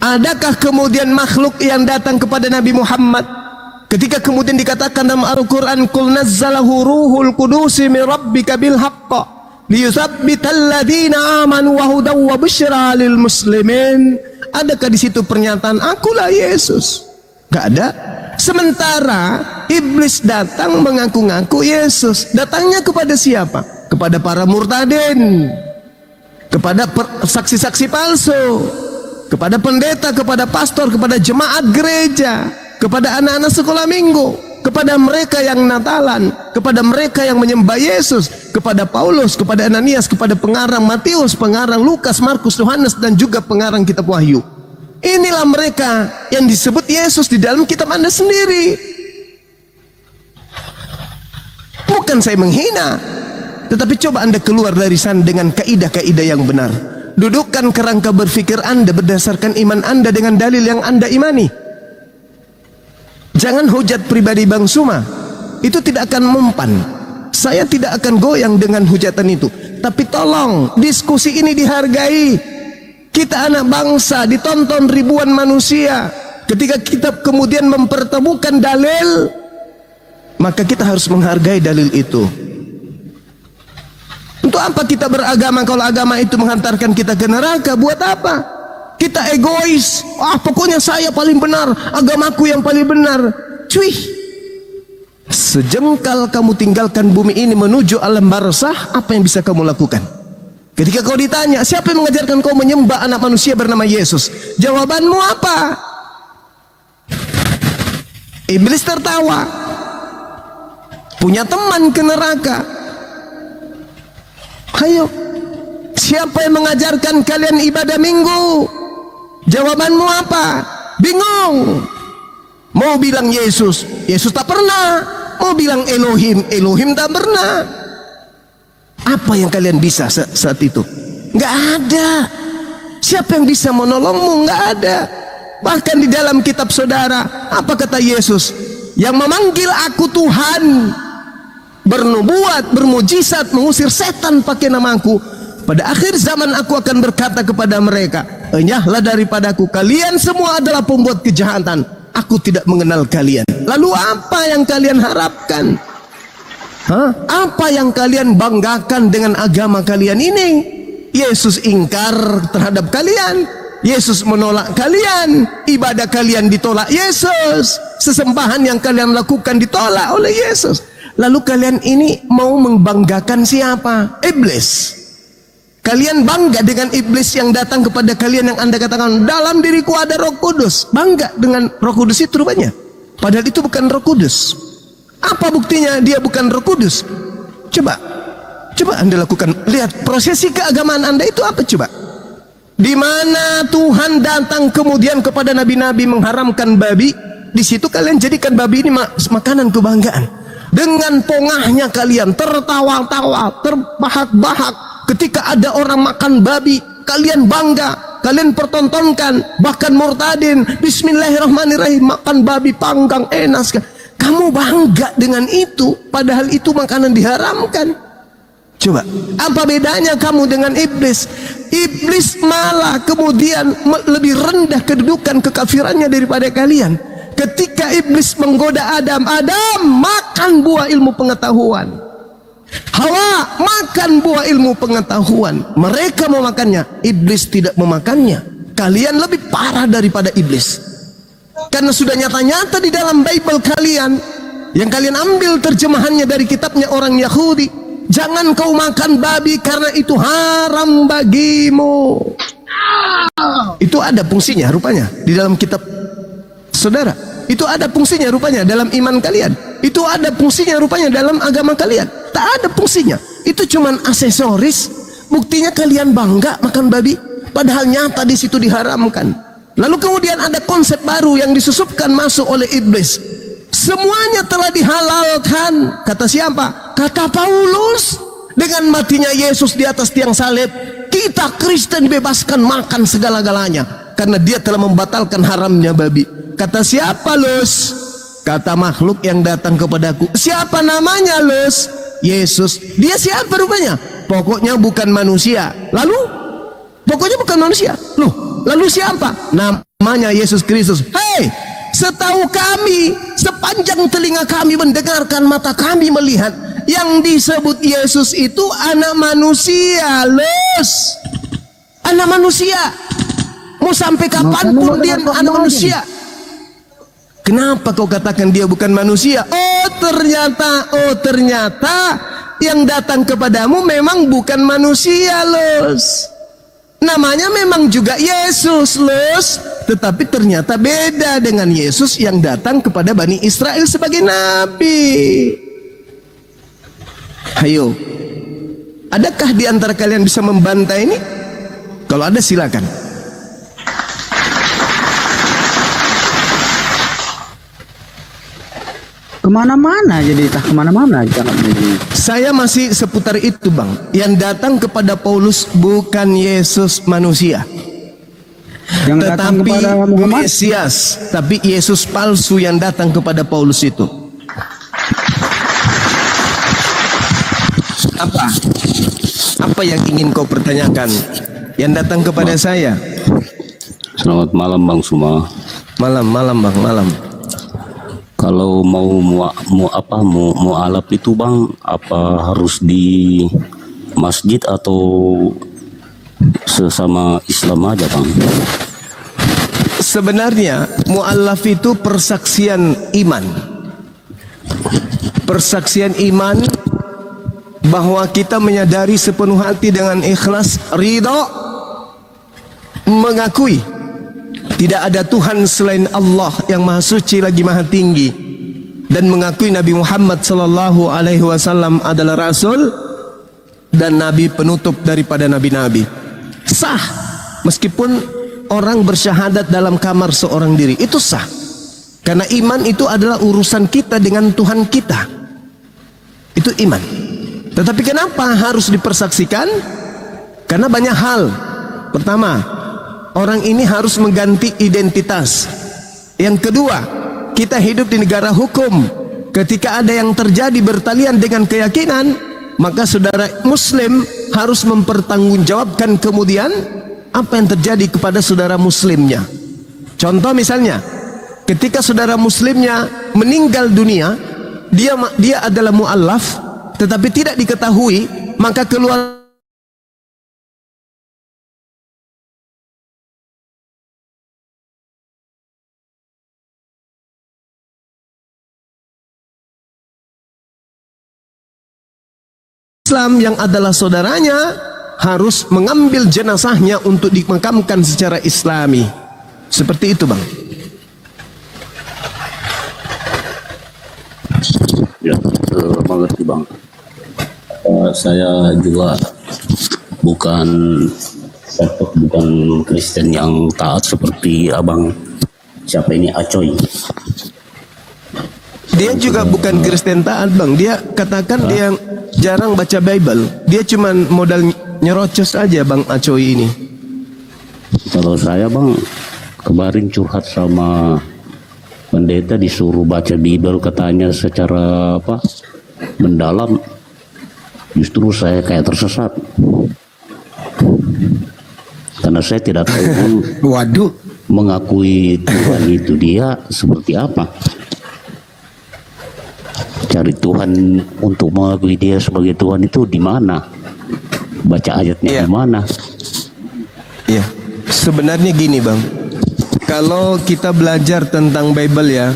Adakah kemudian makhluk yang datang kepada Nabi Muhammad ketika kemudian dikatakan dalam Al-Quran, Qul nazzalahu ruhul qudusi min rabbika bil haqqa liyuthabbital ladhina amanu wa hudaw wa busyra lil muslimin? Adakah di situ pernyataan akulah Yesus? Gak ada. Sementara iblis datang mengaku-ngaku Yesus. Datangnya kepada siapa? Kepada para murtadin, kepada saksi-saksi palsu, kepada pendeta, kepada pastor, kepada jemaat gereja, kepada anak-anak sekolah minggu, kepada mereka yang Natalan, kepada mereka yang menyembah Yesus, kepada Paulus, kepada Ananias, kepada pengarang Matius, pengarang Lukas, Markus, Yohanes, dan juga pengarang kitab Wahyu. Inilah mereka yang disebut Yesus di dalam kitab Anda sendiri. Bukan saya menghina, tetapi coba Anda keluar dari sana dengan kaidah-kaidah yang benar. Dudukkan kerangka berpikir Anda berdasarkan iman Anda dengan dalil yang Anda imani. Jangan hujat pribadi Bang Suma, itu tidak akan mempan. Saya tidak akan goyang dengan hujatan itu. Tapi tolong diskusi ini dihargai. Kita anak bangsa, ditonton ribuan manusia. Ketika kita kemudian mempertemukan dalil, maka kita harus menghargai dalil itu. Untuk apa kita beragama kalau agama itu menghantarkan kita ke neraka? Buat apa? Kita egois. Pokoknya saya paling benar, agamaku yang paling benar. Cuy, sejengkal kamu tinggalkan bumi ini menuju alam barzah, apa yang bisa kamu lakukan? Ketika kau ditanya, siapa yang mengajarkan kau menyembah anak manusia bernama Yesus? Jawabanmu apa? Iblis tertawa. punya teman ke neraka. Ayo, siapa yang mengajarkan kalian ibadah minggu? Jawabanmu apa? Bingung. Mau bilang Yesus, Yesus tak pernah. Mau bilang Elohim, Elohim tak pernah. Apa yang kalian bisa saat itu? Nggak ada. Siapa yang bisa menolongmu? Nggak ada. Bahkan di dalam kitab saudara, apa kata Yesus? Yang memanggil aku Tuhan, bernubuat, bermujizat, mengusir setan pakai namaku, pada akhir zaman aku akan berkata kepada mereka, enyahlah daripadaku, kalian semua adalah pembuat kejahatan, aku tidak mengenal kalian. Lalu apa yang kalian harapkan? Apa yang kalian banggakan dengan agama kalian ini? Yesus ingkar terhadap kalian, Yesus menolak kalian, ibadah kalian ditolak Yesus, sesembahan yang kalian lakukan ditolak oleh Yesus. Lalu kalian ini mau membanggakan siapa? Iblis. Kalian bangga dengan iblis yang datang kepada kalian, yang Anda katakan dalam diriku ada Roh Kudus. Bangga dengan Roh Kudus itu rupanya, padahal itu bukan Roh Kudus. Apa buktinya dia bukan Roh Kudus? Coba Anda lakukan, lihat prosesi keagamaan Anda itu apa coba? Di mana Tuhan datang kemudian kepada nabi-nabi mengharamkan babi, di situ kalian jadikan babi ini makanan kebanggaan. Dengan pongahnya kalian tertawa-tawa, terbahak-bahak ketika ada orang makan babi, kalian bangga, kalian pertontonkan, bahkan murtadin, bismillahirrahmanirrahim, makan babi panggang enak sekali. Kamu bangga dengan itu, padahal itu makanan diharamkan. Coba, apa bedanya kamu dengan iblis? Iblis malah kemudian lebih rendah kedudukan kekafirannya daripada kalian. Ketika iblis menggoda Adam, makan buah ilmu pengetahuan. Hawa makan buah ilmu pengetahuan. Mereka memakannya, iblis tidak memakannya. Kalian lebih parah daripada iblis. Karena sudah nyata-nyata di dalam Bible kalian, yang kalian ambil terjemahannya dari kitabnya orang Yahudi, jangan kau makan babi karena itu haram bagimu. Itu ada fungsinya rupanya di dalam kitab saudara. Itu ada fungsinya rupanya dalam iman kalian. Itu ada fungsinya rupanya dalam agama kalian. Tak ada fungsinya. Itu cuman aksesoris. Buktinya kalian bangga makan babi, padahal nyata di situ diharamkan. Lalu kemudian ada konsep baru yang disusupkan masuk oleh iblis. Semuanya telah dihalalkan. Kata siapa? Kata Paulus. Dengan matinya Yesus di atas tiang salib, kita Kristen dibebaskan makan segala-galanya, karena dia telah membatalkan haramnya babi. Kata siapa, Lus? Kata makhluk yang datang kepadaku. Siapa namanya, Lus? Yesus. Dia siapa rupanya? Pokoknya bukan manusia. Lalu? Pokoknya bukan manusia. Loh, lalu siapa? Namanya Yesus Kristus. Hei, setahu kami, sepanjang telinga kami mendengarkan, mata kami melihat, yang disebut Yesus itu anak manusia, Lus. Anak manusia. Mau sampai kapanpun dia anak manusia. Kenapa kau katakan dia bukan manusia? Oh ternyata yang datang kepadamu memang bukan manusia, Lus. Namanya memang juga Yesus, Lus. Tetapi ternyata beda dengan Yesus yang datang kepada Bani Israel sebagai nabi. Ayo, adakah di antara kalian bisa membantah ini? Kalau ada silakan. Kemana-mana jadi kemana-mana jangan begini. Saya masih seputar itu, Bang. Yang datang kepada Paulus bukan Yesus manusia, Yang datang tetapi kepada Muhammad. Mesias. Tapi Yesus palsu yang datang kepada Paulus itu. Apa yang ingin kau pertanyakan? Yang datang kepada saya. Selamat malam Bang Suma. Malam Bang, malam. Kalau mau alap itu Bang, apa harus di masjid atau sesama Islam aja Bang? Sebenarnya mu'allaf itu persaksian iman. Persaksian iman bahwa kita menyadari sepenuh hati dengan ikhlas, ridho, mengakui tidak ada Tuhan selain Allah yang maha suci lagi maha tinggi, dan mengakui Nabi Muhammad sallallahu alaihi wasallam adalah rasul dan nabi penutup daripada nabi-nabi. Sah meskipun orang bersyahadat dalam kamar seorang diri, itu sah. Karena iman itu adalah urusan kita dengan Tuhan kita. Itu iman. Tetapi kenapa harus dipersaksikan? Karena banyak hal. Pertama, orang ini harus mengganti identitas. Yang kedua, kita hidup di negara hukum. Ketika ada yang terjadi bertalian dengan keyakinan, maka saudara muslim harus mempertanggungjawabkan kemudian apa yang terjadi kepada saudara muslimnya. Contoh misalnya, ketika saudara muslimnya meninggal dunia, dia adalah mu'allaf, tetapi tidak diketahui, maka keluar Islam yang adalah saudaranya harus mengambil jenazahnya untuk dimakamkan secara islami. Seperti itu, Bang. Ya, mengerti Bang. Saya juga bukan Kristen yang taat seperti Abang. Siapa ini, Acoy? Dia juga bukan Kristen taat, Bang. Dia katakan dia jarang baca Bible. Dia cuman modal nyerocos aja, Bang Acoy ini. Kalau saya, Bang, kemarin curhat sama pendeta, disuruh baca Bible, katanya secara mendalam. Justru saya kayak tersesat. Karena saya tidak tahu Waduh. mengakui Tuhan itu dia seperti apa. Cari Tuhan untuk mengakui dia sebagai Tuhan itu di mana? Baca ayatnya di mana? Iya. Sebenarnya gini, Bang. Kalau kita belajar tentang Bible ya,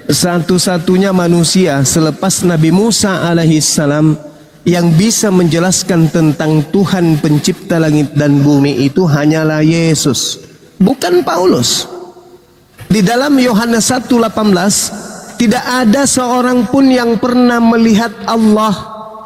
satu-satunya manusia selepas Nabi Musa alaihissalam yang bisa menjelaskan tentang Tuhan pencipta langit dan bumi itu hanyalah Yesus, bukan Paulus. Di dalam Yohanes 1:18 tidak ada seorang pun yang pernah melihat Allah,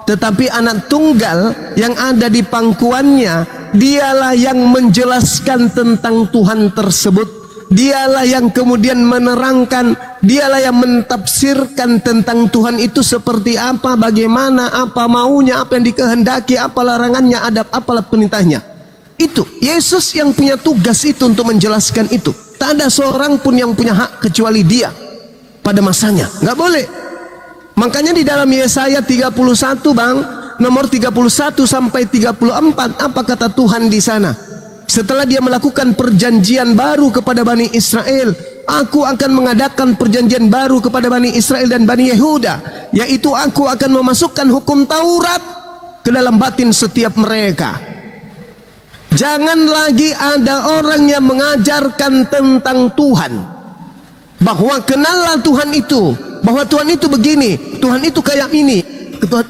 tetapi anak tunggal yang ada di pangkuannya, dialah yang menjelaskan tentang Tuhan tersebut. Dialah yang kemudian menerangkan, dialah yang mentafsirkan tentang Tuhan itu seperti apa, bagaimana, apa maunya, apa yang dikehendaki, apa larangannya, adab, apalah perintahnya. Itu Yesus yang punya tugas itu untuk menjelaskan itu. Tak ada seorang pun yang punya hak kecuali dia pada masanya. Nggak boleh. Makanya di dalam Yesaya 31, Bang, nomor 31 sampai 34, apa kata Tuhan di sana? Setelah dia melakukan perjanjian baru kepada Bani Israel, aku akan mengadakan perjanjian baru kepada Bani Israel dan Bani Yehuda, yaitu aku akan memasukkan hukum Taurat ke dalam batin setiap mereka. Jangan lagi ada orang yang mengajarkan tentang Tuhan, bahwa kenallah Tuhan itu, bahwa Tuhan itu begini, Tuhan itu kayak ini,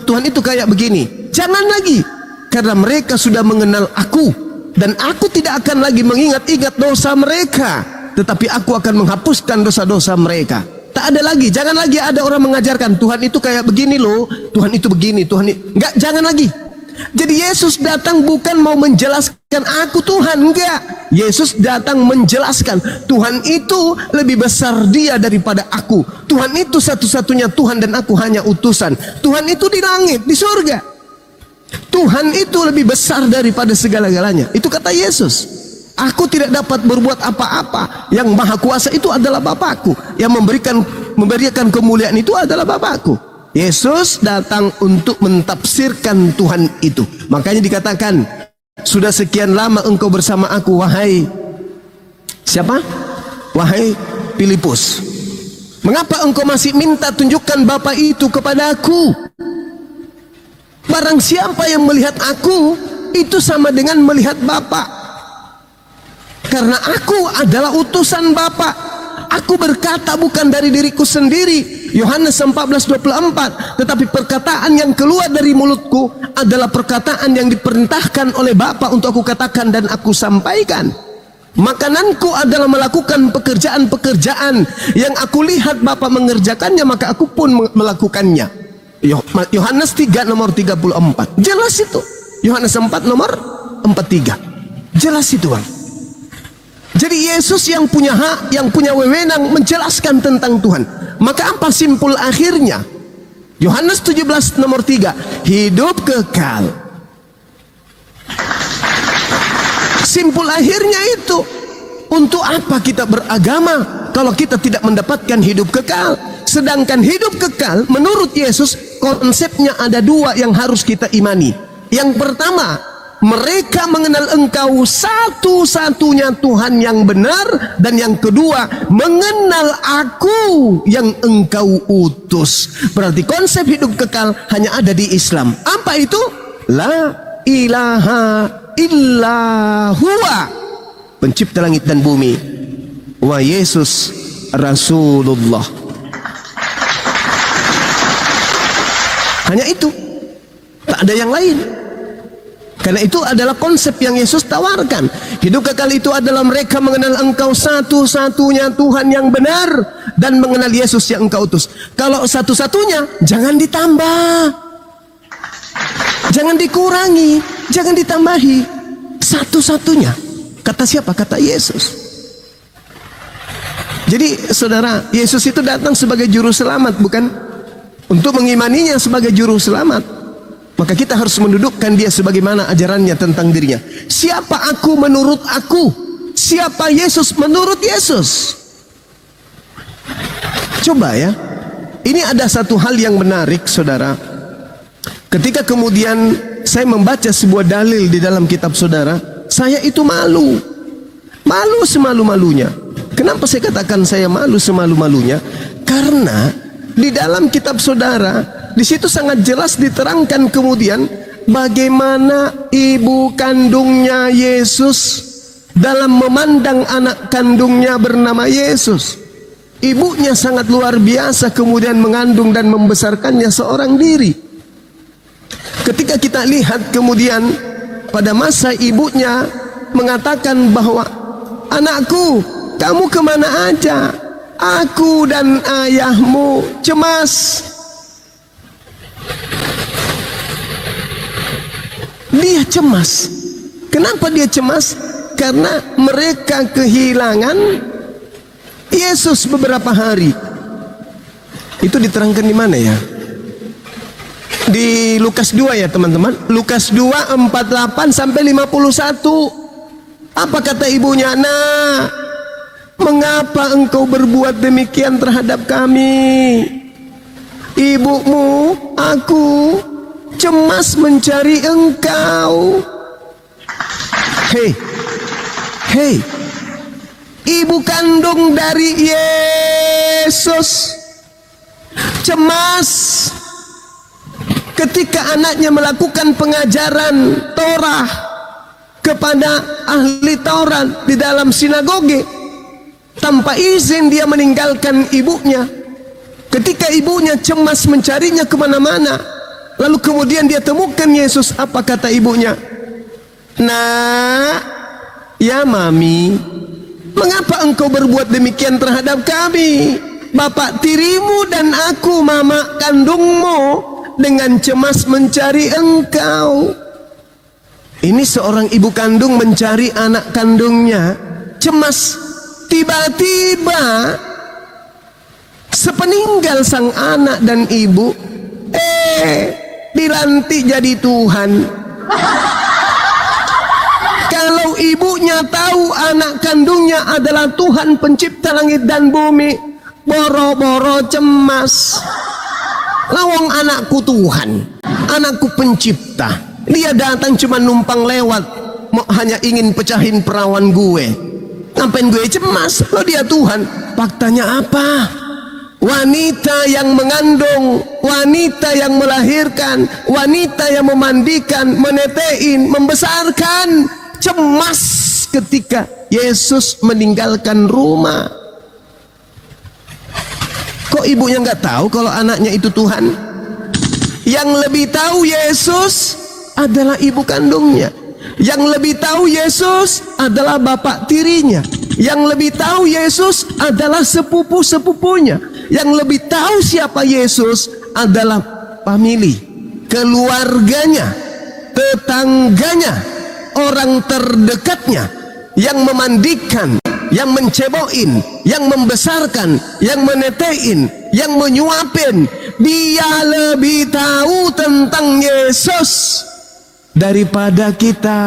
Tuhan itu kayak begini. Jangan lagi, karena mereka sudah mengenal aku. Dan aku tidak akan lagi mengingat-ingat dosa mereka, tetapi aku akan menghapuskan dosa-dosa mereka. Tak ada lagi, jangan lagi ada orang mengajarkan Tuhan itu kayak begini loh, Tuhan itu begini, Tuhan itu enggak, jangan lagi. Jadi Yesus datang bukan mau menjelaskan aku Tuhan, enggak. Yesus datang menjelaskan Tuhan itu lebih besar dia daripada aku. Tuhan itu satu-satunya Tuhan dan aku hanya utusan. Tuhan itu di langit, di surga. Tuhan itu lebih besar daripada segala-galanya. Itu kata Yesus. Aku tidak dapat berbuat apa-apa. Yang maha kuasa itu adalah Bapakku. Yang memberikan kemuliaan itu adalah Bapakku. Yesus datang untuk mentafsirkan Tuhan itu. Makanya dikatakan, sudah sekian lama engkau bersama aku, wahai siapa? Wahai Filipus. Mengapa engkau masih minta tunjukkan Bapa itu kepada aku? Barang siapa yang melihat aku, itu sama dengan melihat Bapa. Karena aku adalah utusan Bapa. Aku berkata bukan dari diriku sendiri, Yohanes 14:24, tetapi perkataan yang keluar dari mulutku adalah perkataan yang diperintahkan oleh Bapa untuk aku katakan dan aku sampaikan. Makananku adalah melakukan pekerjaan-pekerjaan yang aku lihat Bapa mengerjakannya, maka aku pun melakukannya. Yohanes 3 nomor 34. Jelas itu. Yohanes 4 nomor 43. Jelas itu, Bang. Jadi Yesus yang punya hak, yang punya wewenang menjelaskan tentang Tuhan. Maka apa simpul akhirnya? Yohanes 17 nomor 3. Hidup kekal. Simpul akhirnya itu, untuk apa kita beragama kalau kita tidak mendapatkan hidup kekal? Sedangkan hidup kekal menurut Yesus konsepnya ada dua yang harus kita imani. Yang pertama, mereka mengenal Engkau satu-satunya Tuhan yang benar, dan yang kedua, mengenal Aku yang Engkau utus. Berarti konsep hidup kekal hanya ada di Islam. Apa itu? La ilaha illa huwa, pencipta langit dan bumi, wa Yesus Rasulullah. Hanya itu, tak ada yang lain. Karena itu adalah konsep yang Yesus tawarkan. Hidup kekal itu adalah mereka mengenal Engkau satu-satunya Tuhan yang benar, dan mengenal Yesus yang Engkau utus. Kalau satu-satunya, jangan ditambah, jangan dikurangi, jangan ditambahi. Satu-satunya. Kata siapa? Kata Yesus. Jadi saudara, Yesus itu datang sebagai juru selamat, bukan untuk mengimaninya sebagai juru selamat. Maka kita harus mendudukkan dia sebagaimana ajarannya tentang dirinya. Siapa aku menurut aku? Siapa Yesus menurut Yesus? Coba ya. Ini ada satu hal yang menarik, saudara. Ketika kemudian saya membaca sebuah dalil di dalam kitab saudara, saya itu malu. Malu semalu-malunya. Kenapa saya katakan saya malu semalu-malunya? Karena di dalam kitab saudara, di situ sangat jelas diterangkan kemudian bagaimana ibu kandungnya Yesus dalam memandang anak kandungnya bernama Yesus. Ibunya sangat luar biasa kemudian mengandung dan membesarkannya seorang diri. Ketika kita lihat kemudian pada masa ibunya mengatakan bahwa, anakku, kamu kemana aja? Aku dan ayahmu cemas. Dia cemas. Kenapa dia cemas? Karena mereka kehilangan Yesus beberapa hari. Itu diterangkan di mana ya? Di Lukas 2 ya teman-teman. Lukas 2 48 sampai 51. Apa kata ibunya? Nah, mengapa engkau berbuat demikian terhadap kami? Ibumu, aku cemas mencari engkau. Hei, ibu kandung dari Yesus cemas ketika anaknya melakukan pengajaran Torah kepada ahli Taurat di dalam sinagoge. Tanpa izin dia meninggalkan ibunya. Ketika ibunya cemas mencarinya kemana-mana, lalu kemudian dia temukan Yesus. Apa kata ibunya? Nah, ya mami, mengapa engkau berbuat demikian terhadap kami? Bapak tirimu dan aku, mama kandungmu, dengan cemas mencari engkau. Ini seorang ibu kandung mencari anak kandungnya, cemas. Tiba-tiba sepeninggal sang anak dan ibu, dilantik jadi Tuhan. Kalau ibunya tahu anak kandungnya adalah Tuhan pencipta langit dan bumi, boro-boro cemas. Lawang anakku Tuhan, anakku pencipta, dia datang cuma numpang lewat, hanya ingin pecahin perawan gue. Ngapain gue cemas? Lo dia Tuhan. Faktanya apa? Wanita yang mengandung, wanita yang melahirkan, wanita yang memandikan, menetein, membesarkan, cemas ketika Yesus meninggalkan rumah. Kok ibunya nggak tahu kalau anaknya itu Tuhan? Yang lebih tahu Yesus adalah ibu kandungnya. Yang lebih tahu Yesus adalah bapak tirinya. Yang lebih tahu Yesus adalah sepupu-sepupunya. Yang lebih tahu siapa Yesus adalah family, keluarganya, tetangganya, orang terdekatnya, yang memandikan, yang mencebokin, yang membesarkan, yang menetein, yang menyuapin. Dia lebih tahu tentang Yesus daripada kita.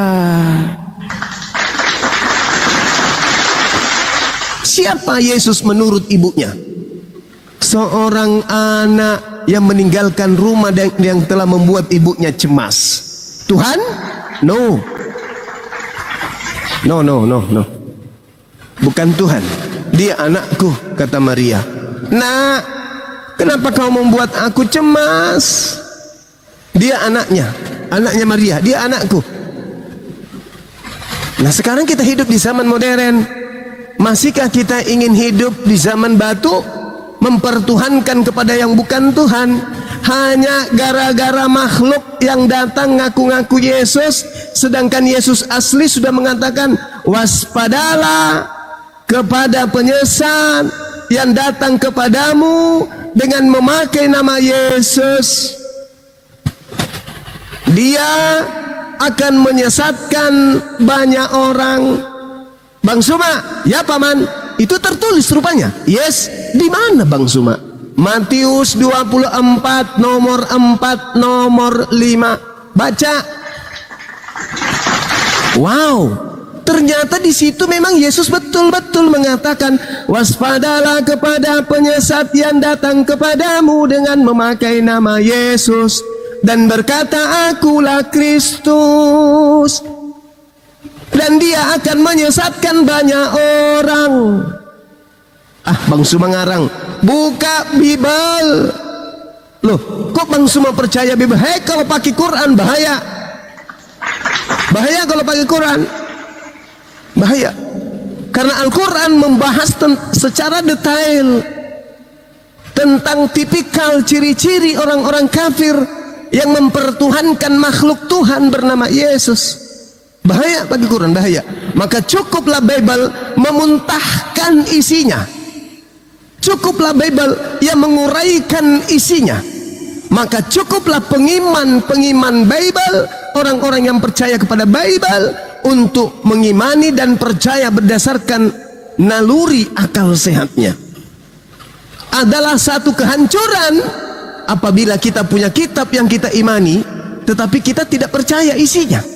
Siapa Yesus menurut ibunya? Seorang anak yang meninggalkan rumah dan yang telah membuat ibunya cemas. Tuhan? No. No. Bukan Tuhan. Dia anakku, kata Maria. Nak, kenapa kau membuat aku cemas? Dia anaknya Maria, dia anakku. Nah, sekarang kita hidup di zaman modern. Masihkah kita ingin hidup di zaman batu, mempertuhankan kepada yang bukan Tuhan, hanya gara-gara makhluk yang datang ngaku-ngaku Yesus, sedangkan Yesus asli sudah mengatakan, waspadalah kepada penyesat yang datang kepadamu dengan memakai nama Yesus. Dia akan menyesatkan banyak orang. Bang Suma, ya paman, itu tertulis rupanya. Yes, di mana Bang Suma? Matius 24 nomor 4 nomor 5. Baca. Wow, ternyata di situ memang Yesus betul-betul mengatakan, waspadalah kepada penyesat yang datang kepadamu dengan memakai nama Yesus dan berkata, akulah Kristus. Dan dia akan menyesatkan banyak orang. Bang Suma ngarang. Buka Bible. Loh, kok Bang Suma percaya Bible? Hei, kalau pakai Quran bahaya. Bahaya kalau pakai Quran. Bahaya. Karena Al-Quran membahas secara detail tentang tipikal ciri-ciri orang-orang kafir yang mempertuhankan makhluk Tuhan bernama Yesus. Bahaya bagi Quran, bahaya. Maka cukuplah Bible memuntahkan isinya. Cukuplah Bible yang menguraikan isinya. Maka cukuplah pengiman Bible, orang-orang yang percaya kepada Bible, untuk mengimani dan percaya berdasarkan naluri akal sehatnya. Adalah satu kehancuran apabila kita punya kitab yang kita imani, tetapi kita tidak percaya isinya.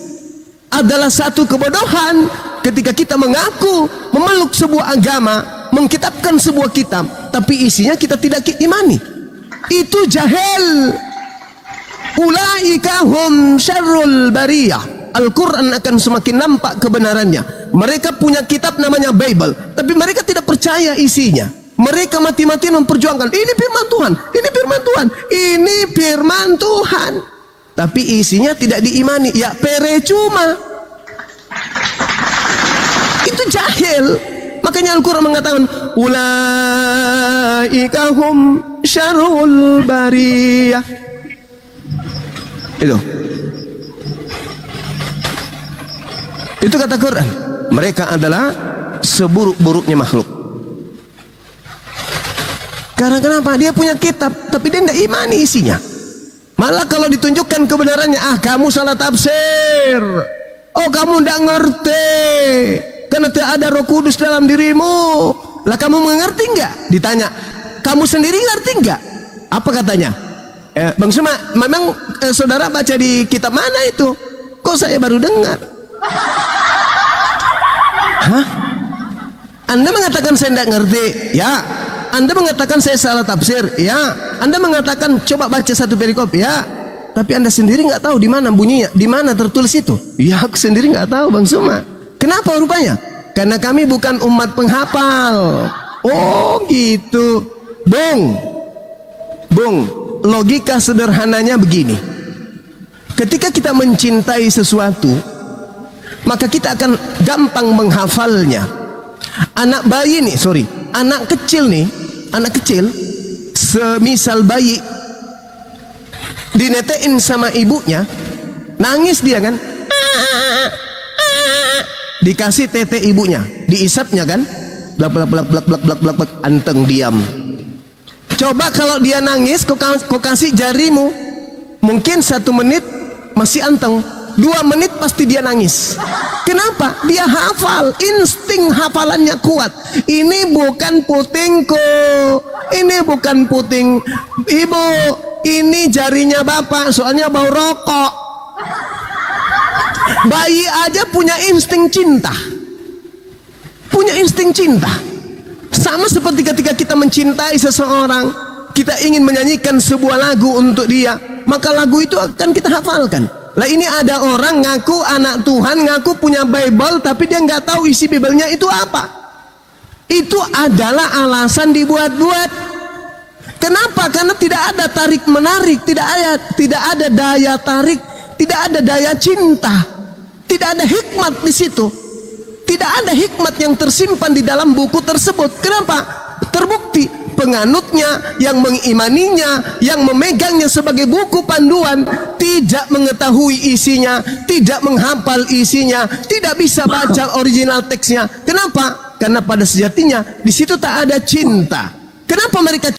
Adalah satu kebodohan ketika kita mengaku memeluk sebuah agama, mengkitabkan sebuah kitab, tapi isinya kita tidak imani. Itu jahil. Ulaika hum syarrul bariyah. Al-Quran akan semakin nampak kebenarannya. Mereka punya kitab namanya Bible, tapi mereka tidak percaya isinya. Mereka mati-matian memperjuangkan, ini firman Tuhan, ini firman Tuhan, ini firman Tuhan, tapi isinya tidak diimani. Ya percuma. Itu jahil. Makanya Al-Quran mengatakan, ulaika hum syarrul bariyah. Itu kata Quran. Mereka adalah seburuk-buruknya makhluk. Karena kenapa? Dia punya kitab, tapi dia tidak imani isinya. Malah kalau ditunjukkan kebenarannya, kamu salah tafsir. Oh, kamu tidak ngerti. Karena tidak ada Roh Kudus dalam dirimu. Lah kamu mengerti enggak? Ditanya, kamu sendiri ngerti enggak? Apa katanya? Bang Suma, memang saudara baca di kitab mana itu? Kok saya baru dengar? Hah? Anda mengatakan saya tidak ngerti? Ya. Anda mengatakan saya salah tafsir? Ya. Anda mengatakan coba baca satu perikop? Ya. Tapi Anda sendiri nggak tahu di mana bunyinya, di mana tertulis itu? Ya, aku sendiri nggak tahu, Bang Suma. Kenapa rupanya? Karena kami bukan umat penghafal. Oh gitu. Bung, logika sederhananya begini. Ketika kita mencintai sesuatu, maka kita akan gampang menghafalnya. Anak bayi nih, anak kecil, semisal bayi dinetein sama ibunya, nangis dia kan, Dikasih tete ibunya, diisapnya kan, blak blak blak blak blak blak blak, blak. Anteng diam. Coba kalau dia nangis, kau kasih jarimu, mungkin 1 menit masih anteng, 2 menit pasti dia nangis. Kenapa? Dia hafal, insting hafalannya kuat. Ini bukan putingku, ini bukan puting ibu, ini jarinya bapak, soalnya bau rokok. Bayi aja punya insting cinta. Punya insting cinta. Sama seperti ketika kita mencintai seseorang, kita ingin menyanyikan sebuah lagu untuk dia, maka lagu itu akan kita hafalkan. Lah ini ada orang ngaku anak Tuhan, ngaku punya Bible, tapi dia nggak tahu isi Bible-nya itu apa. Itu adalah alasan dibuat-buat. Kenapa? Karena tidak ada tarik menarik, tidak ada daya tarik, tidak ada daya cinta. Tidak ada hikmat di situ. Tidak ada hikmat yang tersimpan di dalam buku tersebut. Kenapa? Terbukti penganutnya, yang mengimaninya, yang memegangnya sebagai buku panduan, tidak mengetahui isinya, tidak menghafal isinya, tidak bisa baca original teksnya. Kenapa? Karena pada sejatinya di situ tak ada cinta. Kenapa mereka